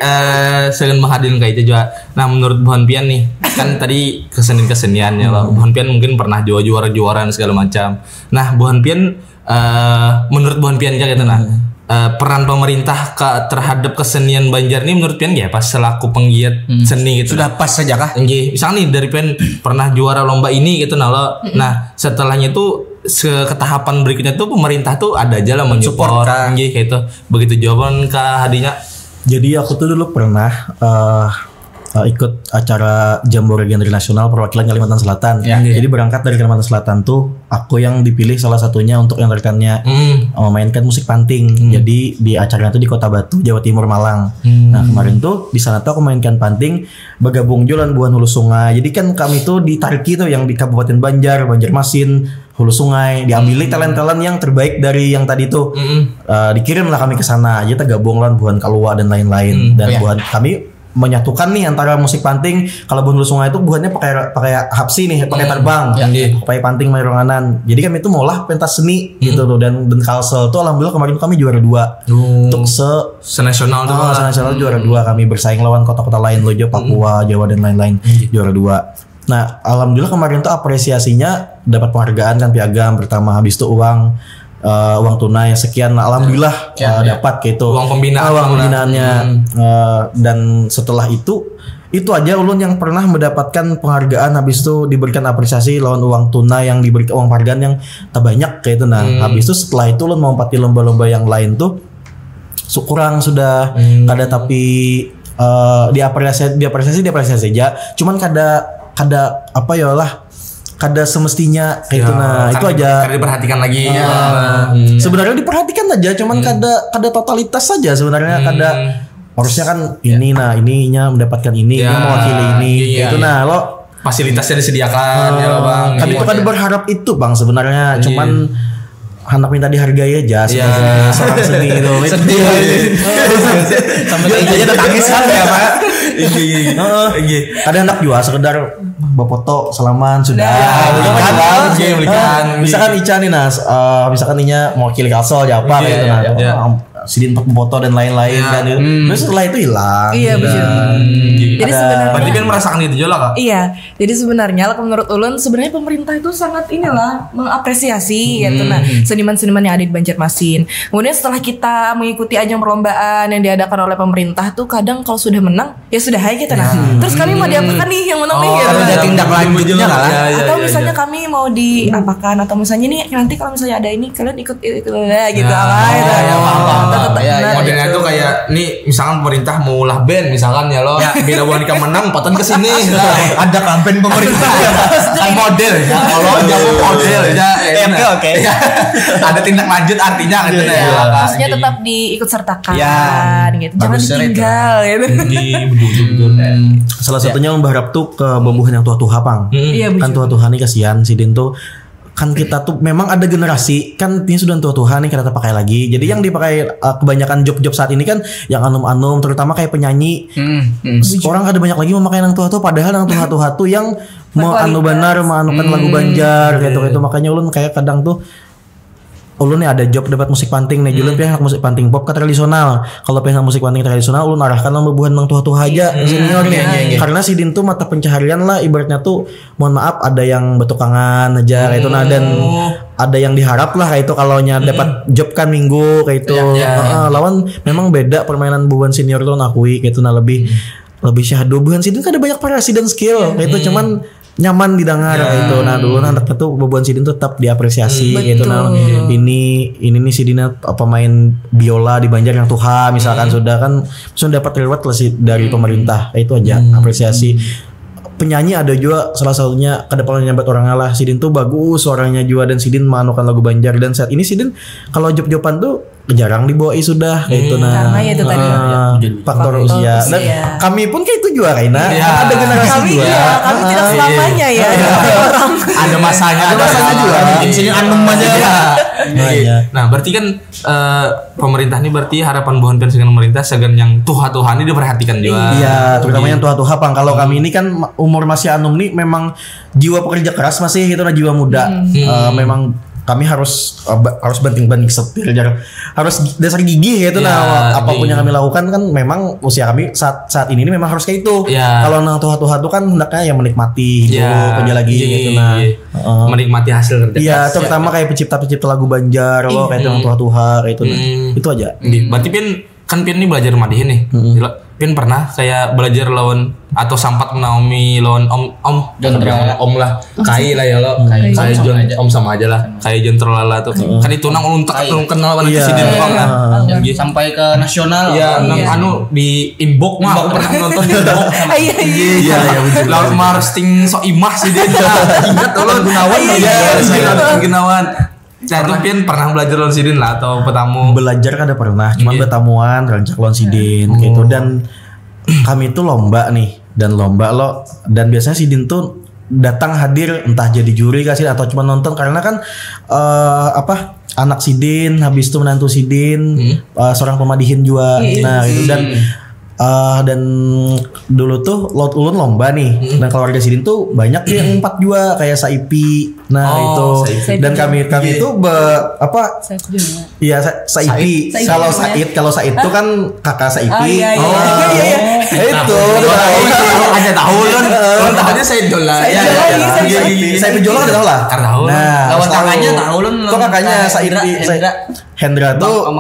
Speaker 3: selain menghadirkan kayak itu juga. Nah, menurut Buhan Pian nih, kan tadi kesenian-keseniannya loh. Buhan Pian mungkin pernah juara-juaraan segala macam. Nah, Buhan Pian menurut Buhan Pian aja gitu nah. Peran pemerintah terhadap kesenian Banjar nih menurut Pian ya pas selaku penggiat seni gitu.
Speaker 4: Sudah pas saja kah?
Speaker 3: Misalnya nih dari Pian pernah juara lomba ini gitu nah lo. Nah, setelahnya tuh ke tahapan berikutnya tuh pemerintah tuh ada aja lah mensupport kayak itu. Begitu jawaban Kak Hadinya.
Speaker 1: Jadi aku tuh dulu pernah ikut acara Jambore Genre Nasional perwakilan Kalimantan Selatan. Jadi berangkat dari Kalimantan Selatan tuh aku yang dipilih salah satunya untuk yang rekannya memainkan musik panting. Jadi di acaranya tuh di Kota Batu, Jawa Timur, Malang. Nah kemarin tuh di sana tuh aku mainkan panting bergabung jualan Buan Hulu Sungai. Jadi kan kami tuh di Tarki tuh yang di Kabupaten Banjarmasin, Hulu Sungai, diambil talent-talent yang terbaik dari yang tadi tuh. Dikirimlah kami ke sana. Jadi kita gabung lah Buan Kalua dan lain-lain. Dan Buan kami menyatukan nih antara musik panting. Kalau Buan Hulu Sungai itu buahnya pakai hapsi nih, pakai terbang, pakai panting main ronganan. Jadi kami itu maulah pentas seni gitu tuh. Dan Kalsel tuh alhamdulillah kemarin kami juara 2 untuk
Speaker 3: senasional tuh.
Speaker 1: Senasional juara 2, kami bersaing lawan kota-kota lain, Lojo, Papua, Jawa dan lain-lain, juara 2. Nah alhamdulillah kemarin tuh apresiasinya dapat penghargaan kan, piagam pertama, habis itu uang tunai sekian, alhamdulillah dapat gitu, uang pembinaannya. Dan setelah itu aja ulun yang pernah mendapatkan penghargaan, habis itu diberikan apresiasi lawan uang tunai yang diberikan uang penghargaan yang tak banyak kayak itu. Nah habis itu setelah itu ulun mau empati lomba-lomba yang lain tuh kurang sudah kada, tapi diapresiasi aja, cuman kada apa ya lah, kada semestinya kayak itu. Nah itu aja,
Speaker 3: kada diperhatikan lagi.
Speaker 1: Sebenarnya diperhatikan aja, cuman kada totalitas saja sebenarnya. Kada harusnya kan ini, nah ininya mendapatkan ini, mewakili ini gitu. Nah lo
Speaker 3: fasilitasnya disediakan ya Bang.
Speaker 1: Kami tuh kada berharap itu Bang sebenarnya, cuman anak minta dihargai aja sebagai seorang seni itu. Sampai aja udah tangis kan ya Pak. Kadang anak juga sekedar bafoto salaman sudah. Misalkan Ica nih Nas, misalkan Inya mau mewakili Kalsel aja apa gitu Sidin untuk foto dan lain-lain kan. Terus setelah itu hilang.
Speaker 2: Iya betul. Jadi sebenarnya
Speaker 3: berarti kan merasakan itu juga Kak.
Speaker 2: Iya. Jadi sebenarnya menurut ulun sebenarnya pemerintah itu sangat mengapresiasi gitu. Nah, seniman-seniman yang ada di Banjarmasin. Kemudian setelah kita mengikuti ajang perlombaan yang diadakan oleh pemerintah tuh kadang kalau sudah menang ya sudah hai kita. Nah, terus kami mau diapakan nih yang menang nih gitu.
Speaker 4: Ada tindak lanjutnya lah.
Speaker 2: Atau misalnya kami mau diapakan, atau misalnya nih nanti kalau misalnya ada ini kalian ikut itu gitu apa.
Speaker 3: Modelnya tuh kayak nih misalkan pemerintah mau ulah band misalkan ya lo bila wanita menang patan ke sini.
Speaker 1: Ada kampanye pemerintah
Speaker 3: kan model ya. Kalau jago model ya.
Speaker 2: Oke.
Speaker 3: Ada tindak lanjut artinya gitu ya.
Speaker 2: Maksudnya tetap diikut sertakan gitu. Jangan ditinggal gitu.
Speaker 1: Salah satunya Mbah Rap tuh ke bobohan yang tua-tua Pang. Kan tua-tua nih kasihan Sidin tuh. Kan kita tuh memang ada generasi kan ini sudah tua-tua nih kita pakai lagi. Jadi yang dipakai kebanyakan job-job saat ini kan yang anum-anum, terutama kayak penyanyi. Orang ada banyak lagi memakai yang tua-tua, padahal yang tua-tua tuh yang mau anu benar menganukan lagu Banjar gitu. Makanya ulun kayak kadang tuh ulun nih ada job dapat musik panting nih, ulun pihak musik panting pop ke tradisional. Kalau pihak musik panting tradisional ulun arahkan lah bubuhan nang tua-tua aja senior nih. Karena Sidin tuh mata pencaharian lah ibaratnya tuh, mohon maaf ada yang betukangan aja kayak itu dan ada yang diharap lah kayak itu kalau dapat job kan minggu kayak itu. Lawan memang beda permainan bubuhan senior tuh akui kayak itu lebih syahdu. Bubuhan Sidin kan ada banyak variasi dan skill kayak itu, cuman nyaman didengar gitu. Nah dulu anaknya tuh boboan Sidin tuh tetap diapresiasi gitu. Nah ini nih Sidin pemain biola di Banjar yang tuha misalkan sudah dapat reward dari pemerintah. Itu aja apresiasi. Penyanyi ada juga salah satunya kedepannya nyambat orang ngalah. Sidin tuh bagus suaranya juga, dan Sidin menukan lagu Banjar, dan saat ini Sidin kalau job-joban tuh jarang dibawai sudah kayak itu. Nah
Speaker 2: karena ya itu tadi
Speaker 1: faktor usia. Dan kami pun kayak itu juga Kaina. Ada generasi
Speaker 2: kami
Speaker 1: juga.
Speaker 2: Kami tidak selamanya ya.
Speaker 3: Ada masanya juga.
Speaker 1: Di sini anum aja.
Speaker 3: Nah, berarti kan pemerintah ini berarti harapan buhan pensiun pemerintah segan yang tuha-tuha ini diperhatikan juga.
Speaker 1: Iya, terutama yang tuha-tuha Pang. Kalau kami ini kan umur masih anum nih, memang jiwa pekerja keras masih gitu, jiwa muda. Memang kami harus banting-banting setir, harus dasar gigih gitu. Apapun yang kami lakukan kan memang usia kami saat ini memang harus kayak itu. Kalau nang tuha-tuha tuh kan hendaknya yang menikmati hidup kerja lagi gitu.
Speaker 3: Menikmati hasil kerja.
Speaker 1: Iya, terutama kayak pencipta lagu Banjar kayak yang tuha-tuha kayak itu. Itu aja.
Speaker 3: Berarti kan ini belajar madihin nih. Pian pernah kayak belajar lawan atau sempat menaungi lawan om lah kai lah ya lo kai John om sama aja lah kai John terlala tuh kan itu nang untak belum kenal mana Sidin doang lah
Speaker 4: sampai ke nasional
Speaker 3: ya nang di inbox mah aku pernah nonton di inbox iya lawan marsting so imah Sidin ingat lo Gunawan Jadi Pian pernah belajar lawan Sidin lah atau petamu?
Speaker 1: Belajar kan ada pernah, cuma bertamuan rancak lawan Sidin gitu dan kami itu lomba nih dan biasanya Sidin tuh datang hadir entah jadi juri kasih atau cuma nonton karena kan anak Sidin habis itu menantu Sidin seorang pemadihin juga nah itu dan dulu tuh ulun lomba nih dan keluarga Sidin tuh banyak yang 4 juga kayak Saipi itu dan kami itu iya Saipi kalau Said tuh kan kakak Saipi itu
Speaker 3: aja tahu kan tahunya Said Jola
Speaker 1: Said Jola udah tahu lah
Speaker 4: nah lawan kakaknya tahu
Speaker 1: tuh kakaknya Saipi Hendra tuh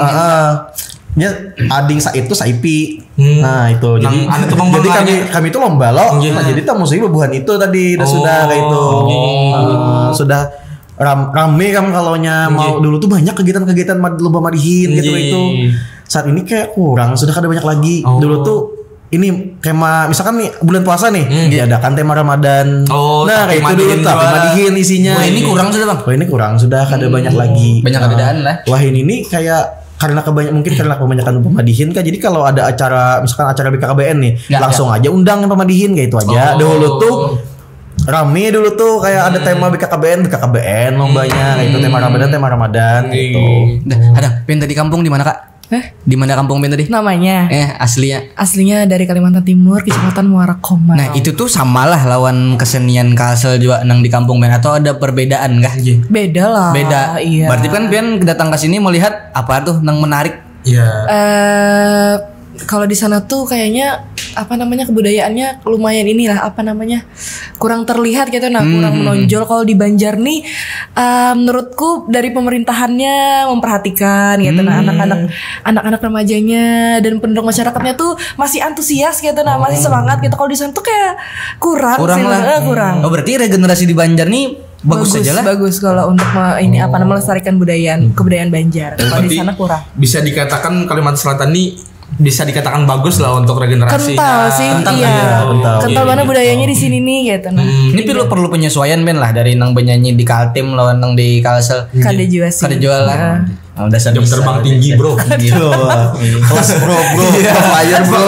Speaker 1: ya ading Said tuh Saipi. Nah itu jadi kami itu lomba loh. Nah, jadi tamu sih bubuhan itu tadi sudah kayak itu sudah rame kan kalaunya mau dulu tuh banyak kegiatan lomba madihin gitu itu. Saat ini kayak kurang sudah ada banyak lagi. Dulu tuh ini tema misalkan nih bulan puasa nih diadakan tema Ramadan. Nah kayak itu dulu tapi madihin isinya.
Speaker 4: Wah ini kurang sudah bang.
Speaker 1: Wah ini kurang sudah ada banyak lagi.
Speaker 4: Banyak perbedaan lah.
Speaker 1: Wah ini kayak karena kebanyakan pemadihin kan jadi kalau ada acara misalkan acara BKKBN nih langsung aja undang pemadihin kayak itu aja. Dulu tuh rame dulu tuh kayak ada tema BKKBN lombanya kayak itu tema Ramadan gitu.
Speaker 4: Ada Pian tadi kampung di mana Kak? Di mana kampung Pian tadi?
Speaker 2: Namanya?
Speaker 4: Aslinya
Speaker 2: dari Kalimantan Timur, Kecamatan Muara Komau.
Speaker 4: Nah itu tuh samalah lawan kesenian Kalsel juga nang di kampung Pian atau ada perbedaan kah?
Speaker 2: Beda lah.
Speaker 4: Beda. Iya. Berarti kan Pian datang ke sini melihat apa tuh nang menarik?
Speaker 3: Iya.
Speaker 2: Kalau di sana tuh kayaknya kebudayaannya lumayan kurang terlihat gitu kurang menonjol. Kalau di Banjar nih menurutku dari pemerintahannya memperhatikan gitu anak-anak remajanya dan penduduk masyarakatnya tuh masih antusias gitu masih semangat gitu. Kalau di sana tuh kayak kurang lah.
Speaker 4: Oh berarti regenerasi di Banjar nih bagus aja lah.
Speaker 2: Bagus kalau untuk melestarikan kebudayaan Banjar. Kalau di sana kurang.
Speaker 3: Bisa dikatakan Kalimantan Selatan nih bisa dikatakan bagus lah untuk regenerasi.
Speaker 2: Kental sih, kental mana budayanya di sini nih gitu.
Speaker 4: Ini perlu penyesuaian Ben lah dari nang penyanyi di Kaltim lawan nang di Kalsel.
Speaker 2: Kada jual sih.
Speaker 4: Kada jual lah.
Speaker 3: Jam terbang tinggi bro.
Speaker 1: Kelas pro player bro.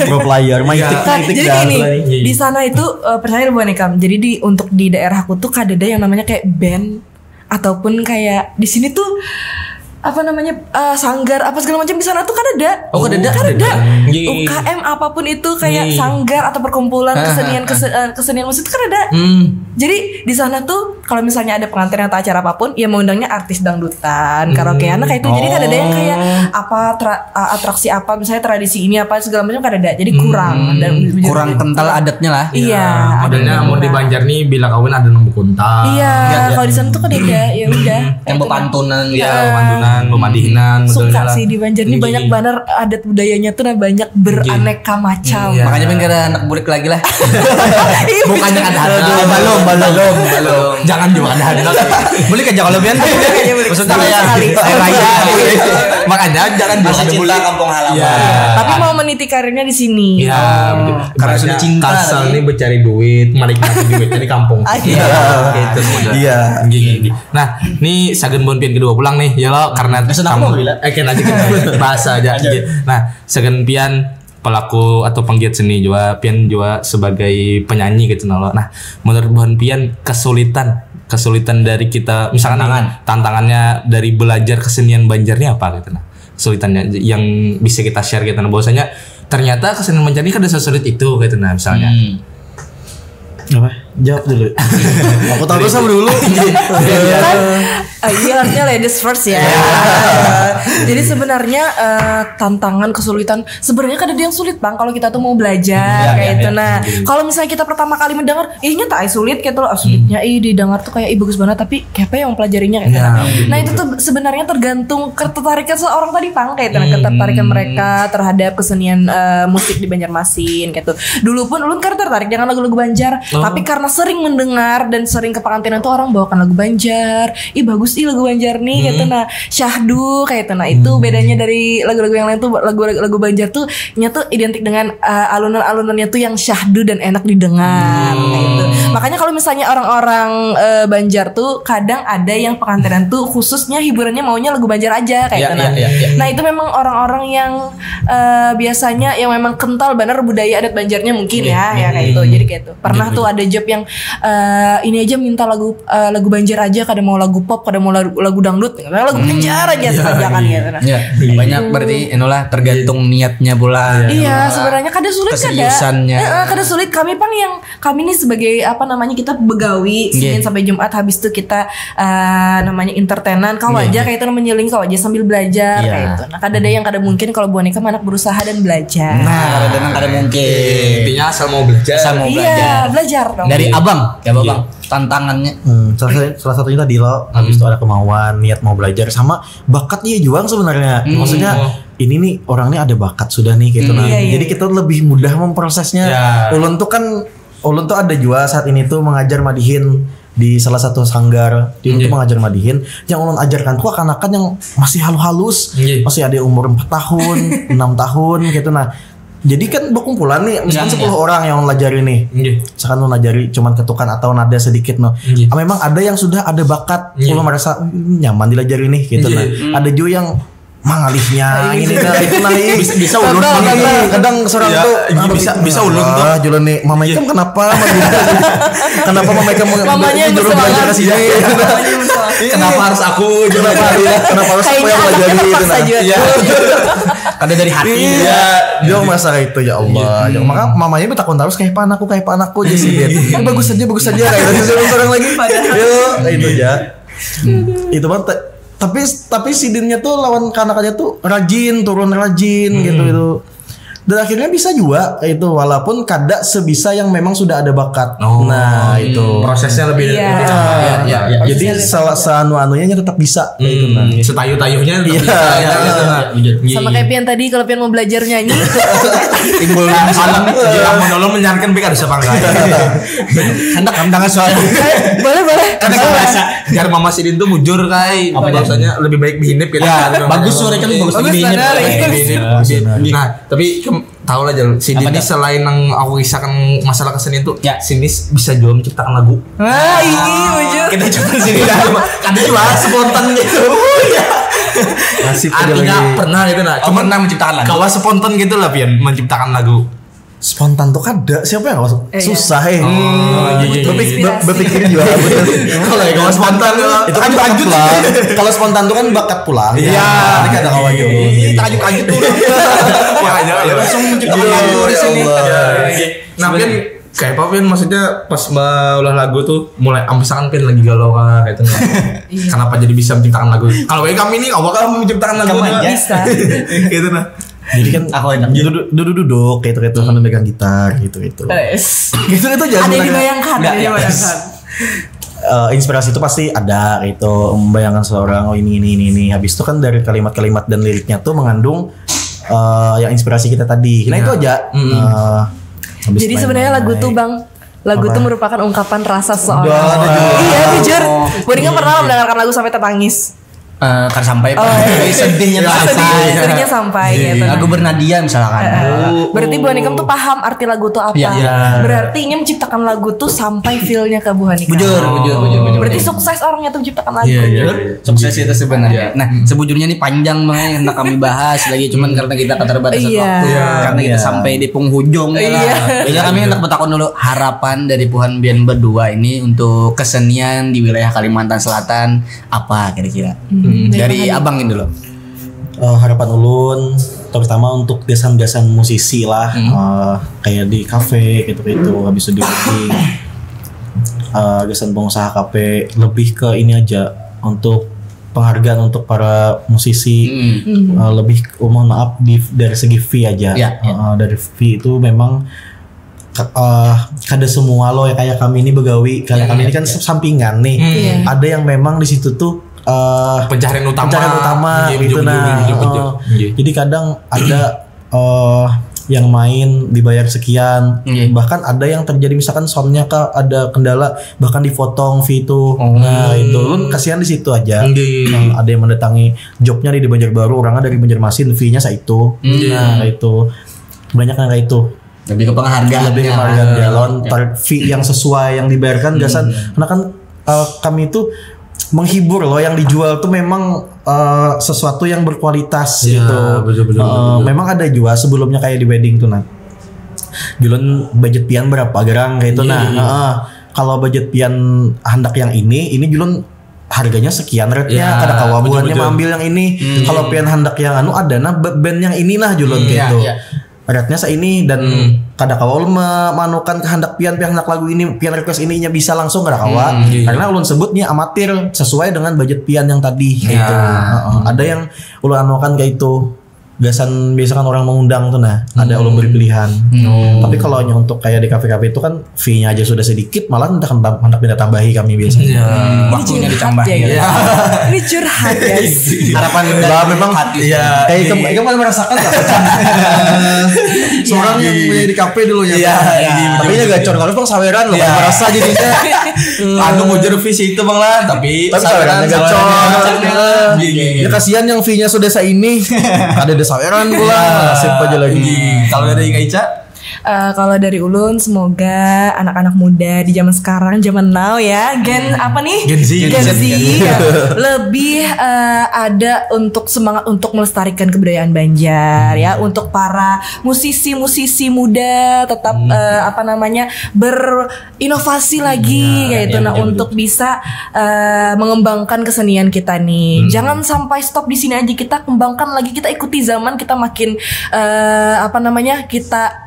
Speaker 1: Pro player main
Speaker 2: tik. Jadi gini di sana itu percaya bukan nih Kam. Jadi untuk di daerahku tuh kada ada yang namanya kayak band ataupun kayak di sini tuh sanggar apa segala macam di sana tuh kan ada. Ada. UKM apapun itu kayak sanggar atau perkumpulan kesenian musik itu kan ada. Jadi di sana tuh kalau misalnya ada pengantin atau acara apapun ya mengundangnya artis dangdutan, karaokean kayak itu. Jadi kan ada yang kayak atraksi apa misalnya tradisi ini apa segala macam kan ada. Jadi
Speaker 4: kurang kental adatnya lah.
Speaker 2: Iya.
Speaker 3: Modelnya mau di Banjar nih bila kawin ada nunggu kuntal.
Speaker 2: Iya, kalau di sana tuh kan ada ya udah.
Speaker 4: Yang pantunan
Speaker 3: pemadihinan
Speaker 2: suka sih di Banjar ini banyak banget adat budayanya tuh banyak beraneka macam.
Speaker 4: Makanya pengen ada anak burik lagi lah.
Speaker 3: Bukannya ada belum. Jangan juga ada.
Speaker 4: Boleh kerja kalau pian. Maksudnya kayak
Speaker 3: raya. Makanya jangan
Speaker 4: masih cinta kampung halaman.
Speaker 2: Tapi mau meniti karirnya di sini.
Speaker 3: Iya, karena sudah cinta. Kalsel ini mencari duit, menikmati duitnya di kampung. Gitu. Iya. Nah, ini Sagen Bon Pian kedua pulang nih ya lo karena kamu bahasa aja. Nah, Sagen Pian pelaku atau penggiat seni juga Pian juga sebagai penyanyi gitu loh. Nah, menurut Bon Pian kesulitan dari kita misalkan tantangannya dari belajar kesenian Banjar ini apa gitu nah. Kesulitannya yang bisa kita share gitu nah bahwasanya ternyata kesenian Banjar ini kan ada sesulit itu gitu nah misalnya.
Speaker 1: Apa? Jawab dulu. Aku tahu sama dulu.
Speaker 2: Iya harusnya ladies first ya. Jadi sebenarnya tantangan kesulitan sebenarnya kan ada yang sulit Bang kalau kita tuh mau belajar kayak itu. Nah kalau misalnya kita pertama kali mendengar, ihnya tak sulit kayak tuh sulitnya didengar tuh kayak bagus banget tapi kayak apa yang mempelajarinya kayak gitu. Nah itu tuh sebenarnya tergantung ketertarikan seorang tadi Bang kayak itu. Ketertarikan mereka terhadap kesenian musik di Banjarmasin kayak gitu. Dulu pun ulun kan tertarik dengan lagu-lagu Banjar, tapi karena sering mendengar dan sering ke pengantinan tuh orang bawakan lagu Banjar, bagus lagu Banjar nih gitu. Nah syahdu kayak itu. Nah itu bedanya dari lagu-lagu yang lain tuh, lagu Banjar tuh nyatu identik dengan alunan-alunannya tuh yang syahdu dan enak didengar gitu. Makanya kalau misalnya orang-orang Banjar tuh kadang ada yang pengantinan tuh khususnya hiburannya maunya lagu Banjar aja kayak gitu. Nah itu memang orang-orang yang biasanya yang memang kental bener budaya adat Banjarnya mungkin ya kayak itu. Jadi kayak itu. Pernah tuh ada job yang ini aja minta lagu Banjar aja, kadang mau lagu pop, kadang mau lagu dangdut, lagu Banjar aja sepanjangan gitu.
Speaker 4: Banyak berarti inilah tergantung niatnya pula.
Speaker 2: Iya, sebenarnya kadang sulit kadang sulit. Kami nih sebagai apa namanya kita begawi Senin sampai Jumat, habis itu kita namanya entertainan kau aja kayak itu menyeling kau aja sambil belajar kayak itu. Nah, kadang ada yang mungkin kalau Bu Anika anak berusaha dan belajar.
Speaker 4: Nah, kadang mungkin.
Speaker 3: Intinya asal mau belajar.
Speaker 2: Iya, belajar dong.
Speaker 4: Dari Abang, ya Bang, tantangannya.
Speaker 1: Salah satunya tadi lo habis itu ada kemauan, niat mau belajar sama bakatnya juga sebenarnya. Maksudnya ini nih orangnya ada bakat sudah nih gitu. Jadi kita lebih mudah memprosesnya. Ulun tuh ada juga saat ini tuh mengajar madihin di salah satu sanggar. Dia tuh mengajar madihin. Yang ulun ajarkan tuh anak-anak yang masih halus, masih ada umur 4 tahun, 6 tahun gitu. Nah, jadi kan berkumpulan nih, misalkan 10 orang yang ngajari nih. Misalkan lu ngajari cuman ketukan atau nada sedikit memang ada yang sudah ada bakat, lu merasa nyaman dilajari nih gitu. Nah, ada juga yang mangalihnya ini itu naik bisa ulun kadang seorang tuh bisa ulun tuh jualan nih mama Ikam kenapa mama Ikam
Speaker 2: mamanya
Speaker 1: jualan belajar kasih
Speaker 3: kenapa harus aku
Speaker 1: kenapa harus aku yang belajar itu
Speaker 4: ada dari hati
Speaker 1: dia masa itu ya Allah maka mamanya minta kontak terus kayak anakku jadi bagus saja kayak seorang lagi itu aja itu banget. Tapi sidinnya tuh lawan kanakannya tuh turun rajin gitu itu. Dan akhirnya bisa juga itu walaupun kada sebisa yang memang sudah ada bakat. Nah, itu
Speaker 3: prosesnya lebih
Speaker 1: Jadi anunya tetap bisa gitu nah.
Speaker 3: Setayuh-tayuhnya
Speaker 1: tetap
Speaker 3: bisa.
Speaker 2: Sama kayak Pian tadi kalau Pian mau belajar nyanyi.
Speaker 3: Timbul salam mau menyanyikan Pian harus apa enggak.
Speaker 4: Hendak tangan soalnya.
Speaker 2: Boleh.
Speaker 3: Karena bahasa biar Mama Sidin tuh mujur kai. Bahasanya lebih baik dihinip gitu.
Speaker 4: Bagus sore kan bagus dihinip.
Speaker 3: Nah, tapi tahu lah Jal, Sidin ini selain yang aku kisahkan masalah kesenian tuh, Sidin bisa juga menciptakan lagu.
Speaker 2: Ini ujur.
Speaker 3: Kita coba Sidin kan cuma spontan gitu. Artinya pernah gitu nah. Cuma
Speaker 4: pernah menciptakan lagu.
Speaker 3: Kau spontan gitu lah Pian menciptakan lagu.
Speaker 1: Spontan tuh kada siapa yang susah berpikir juga
Speaker 3: kalau spontan
Speaker 1: itu kan lanjut lah kalau spontan tuh kan bakat pulang
Speaker 3: ini kada kawan
Speaker 4: tajuk tuh
Speaker 3: langsung menciptakan lagu di sini nah Pian kayak apa Pian maksudnya pas ulah lagu tuh mulai misalkan Pian lagi galau kayak itu kenapa jadi bisa menciptakan lagu kalau kami ini apakah menciptakan lagu
Speaker 2: bisa
Speaker 1: gitu nah. Jadi kan aku enak duduk gitu sambil megang gitar gitu gitu
Speaker 2: ada
Speaker 1: jangan
Speaker 2: yang dibayangkan
Speaker 1: inspirasi itu pasti ada gitu membayangkan seorang ini habis itu kan dari kalimat-kalimat dan liriknya tuh mengandung yang inspirasi kita tadi itu aja
Speaker 2: jadi sebenarnya lagu tuh Bang tuh merupakan ungkapan rasa seorang iya jujur Boninga pernah mendengarkan lagu sampai tertangis
Speaker 4: kan sampai sedihnya
Speaker 2: sampai gitu.
Speaker 4: Lagu bernadia misalkan.
Speaker 2: Berarti Bu Hanikam tuh paham arti lagu tuh apa. Berarti ingin menciptakan lagu tuh sampai feel-nya ke Bu Hanikam.
Speaker 4: Bujur.
Speaker 2: Berarti sukses orangnya tuh menciptakan lagu.
Speaker 4: Sukses itu sebenarnya. Nah, sebujurnya nih panjang banget yang hendak kami bahas lagi cuman karena kita keterbatasan waktu. Karena kita sampai di penghujung Jadi kami hendak bertakon dulu harapan dari Puhan Bian berdua ini untuk kesenian di wilayah Kalimantan Selatan apa kira-kira? Dari Abang ini dulu.
Speaker 1: Harapan ulun terutama untuk desain musisi lah kayak di kafe gitu habis itu di Gasan pengusaha KP lebih ke ini aja untuk penghargaan untuk para musisi. Lebih mohon maaf dari segi fee aja. Dari fee itu memang kada semua loh ya kayak kami ini begawi, kayak kami ini kan sampingan nih. Ada yang memang di situ tuh
Speaker 3: pencarian utama
Speaker 1: gitu. Jadi kadang ada yang main dibayar sekian, bahkan ada yang terjadi misalkan soundnya ada kendala bahkan dipotong fee itu. Nah itu lu kasihan di situ aja. Ada yang mendatangi jobnya di Banjarbaru, orangnya dari Banjarmasin, fee-nya itu. Nah itu banyak yang kayak itu.
Speaker 4: Lebih ke penghargaan,
Speaker 1: lawan fee yang sesuai yang dibayarkan Gasan. Karena kan kami itu menghibur loh, yang dijual tuh memang sesuatu yang berkualitas gitu. Betul. Memang ada juga sebelumnya kayak di wedding tuh Julun budget pian berapa gerang kayak itu kalau budget pian hendak yang ini Julun harganya sekian rate-nya kada kawabuannya ambil yang ini. Kalau pian hendak yang ada band yang inilah Julun gitu. Rate-nya ini dan kada kawal memanukan kehendak pian hendak lagu ini, pian request ininya bisa langsung kada kawa. Karena ulun sebutnya amatir sesuai dengan budget pian yang tadi gitu. Ada yang ulun anukan kayak itu. Gasan biasa kan orang mengundang tuh ada ulun beri pilihan. Tapi kalau hanya untuk kayak di kafe-kafe itu kan fee-nya aja sudah sedikit, malah hendak pindah tambahi kami biasanya.
Speaker 4: Waktunya ditambahi.
Speaker 2: Ini curhat guys.
Speaker 1: Harapan memang kayak kamu merasakan gak? Seorang yang punya di kafe dulu ya. Tapi ini gacor kalau bang saweran loh, merasa jadinya.
Speaker 3: Mau jadi visi itu bang lah, tapi
Speaker 1: sawerannya gacor. Ya kasihan yang fee-nya sudah ini. Ada saweran pula, nasib aja lagi.
Speaker 3: Kalau dari Kak Ica?
Speaker 2: Kalau dari ulun semoga anak-anak muda di zaman sekarang, zaman now ya, Gen Z lebih ada untuk semangat untuk melestarikan kebudayaan Banjar ya, untuk para musisi muda tetap berinovasi lagi kayak itu untuk bisa mengembangkan kesenian kita nih. Jangan sampai stop di sini aja, kita kembangkan lagi, kita ikuti zaman, kita makin kita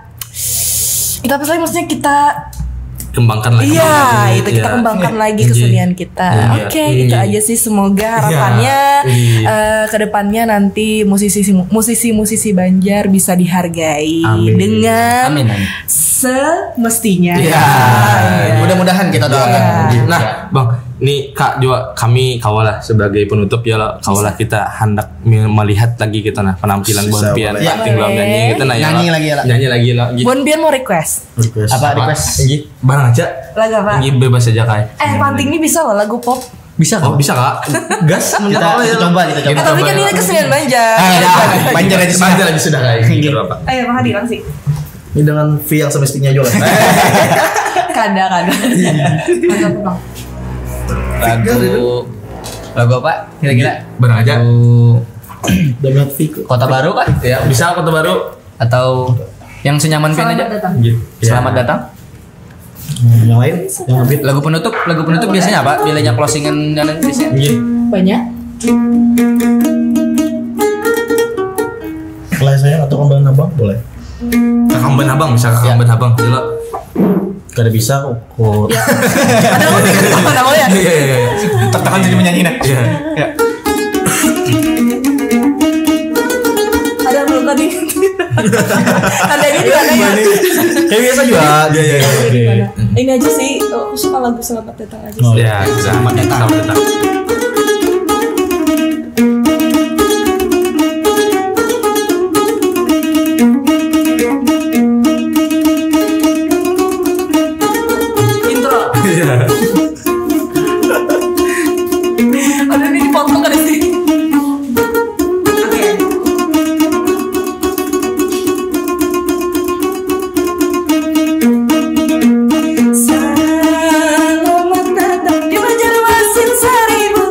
Speaker 2: apa sih maksudnya kita
Speaker 3: kembangkan lagi.
Speaker 2: Kita kembangkan lagi kesenian kita. Itu aja sih, semoga harapannya kedepannya nanti musisi Banjar bisa dihargai dengan semestinya.
Speaker 4: Mudah-mudahan kita doakan.
Speaker 3: Nah, Bang, nih Kak juga kami kawalah sebagai penutup ya kawalah kita hendak melihat lagi kita penampilan Bonpian nyanyi kita nyanyi lagi.
Speaker 2: Bonpian mau request.
Speaker 4: Apa request?
Speaker 3: Barang aja.
Speaker 2: Lagu apa?
Speaker 3: Ini bebas aja Kak.
Speaker 2: Panting ini bisa loh lagu pop.
Speaker 4: Bisa
Speaker 3: Kak? Gas.
Speaker 4: Kita coba.
Speaker 2: Tapi kan ini kesenian Banjar.
Speaker 4: Banjar aja
Speaker 3: sudah Kak.
Speaker 2: Ayo Bang Hadi langsung.
Speaker 1: Ini dengan fee yang semestinya juga.
Speaker 2: Kada.
Speaker 4: Lagu apa kira-kira?
Speaker 3: Barang aja.
Speaker 1: Dengan fee
Speaker 4: Kota Baru kan?
Speaker 3: Ya, bisa Kota Baru
Speaker 4: atau yang senyaman pian aja. Selamat datang.
Speaker 1: Yang lain, yang lebih
Speaker 4: lagu penutup biasanya apa? Bilanya closingan dan biasanya
Speaker 2: banyak.
Speaker 1: Kalau saya atau Kamban Abang boleh.
Speaker 3: Kamban Abang bisa Kamban Abang. Gila.
Speaker 1: Kada bisa kok.
Speaker 2: Ada mau pikir apa namanya?
Speaker 3: Iya.
Speaker 4: Tekan jadi menyanyi nah.
Speaker 3: Iya.
Speaker 2: Ada belum tadi? Ada ini juga nanya.
Speaker 1: Kayak biasa juga. Iya.
Speaker 2: Ini aja sih, suka lagu Selamat Datang aja
Speaker 3: sih. Ya, Selamat Datang.
Speaker 2: Ada ini dipotong kan sih? Selamat datang di Banjarmasin 1000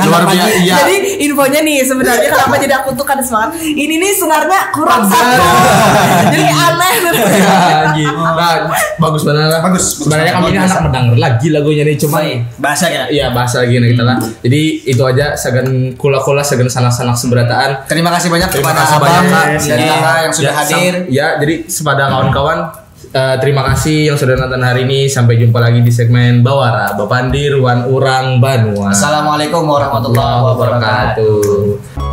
Speaker 3: Luar biasa. Iya.
Speaker 2: Jadi infonya nih sebenarnya kenapa jadi aku tuh kan semangat. Ini nih senarnya kurang satu. Jadi aneh
Speaker 3: Nah, bagus banget lah. Bagus. Sebenarnya kami ini anak mendengar lagi lagunya nih cuma
Speaker 4: bahasa ya.
Speaker 3: Iya, bahasa lagi kita lah. Jadi itu aja segan kula-kula segan sanak-sanak seberataan.
Speaker 4: Terima kasih banyak kepada Abang dan Kakak yang sudah hadir.
Speaker 3: Ya, jadi kepada kawan-kawan terima kasih yang sudah nonton hari ini. Sampai jumpa lagi di segmen Bawara Bapandir Wan Urang Banua.
Speaker 4: Assalamualaikum warahmatullahi wabarakatuh.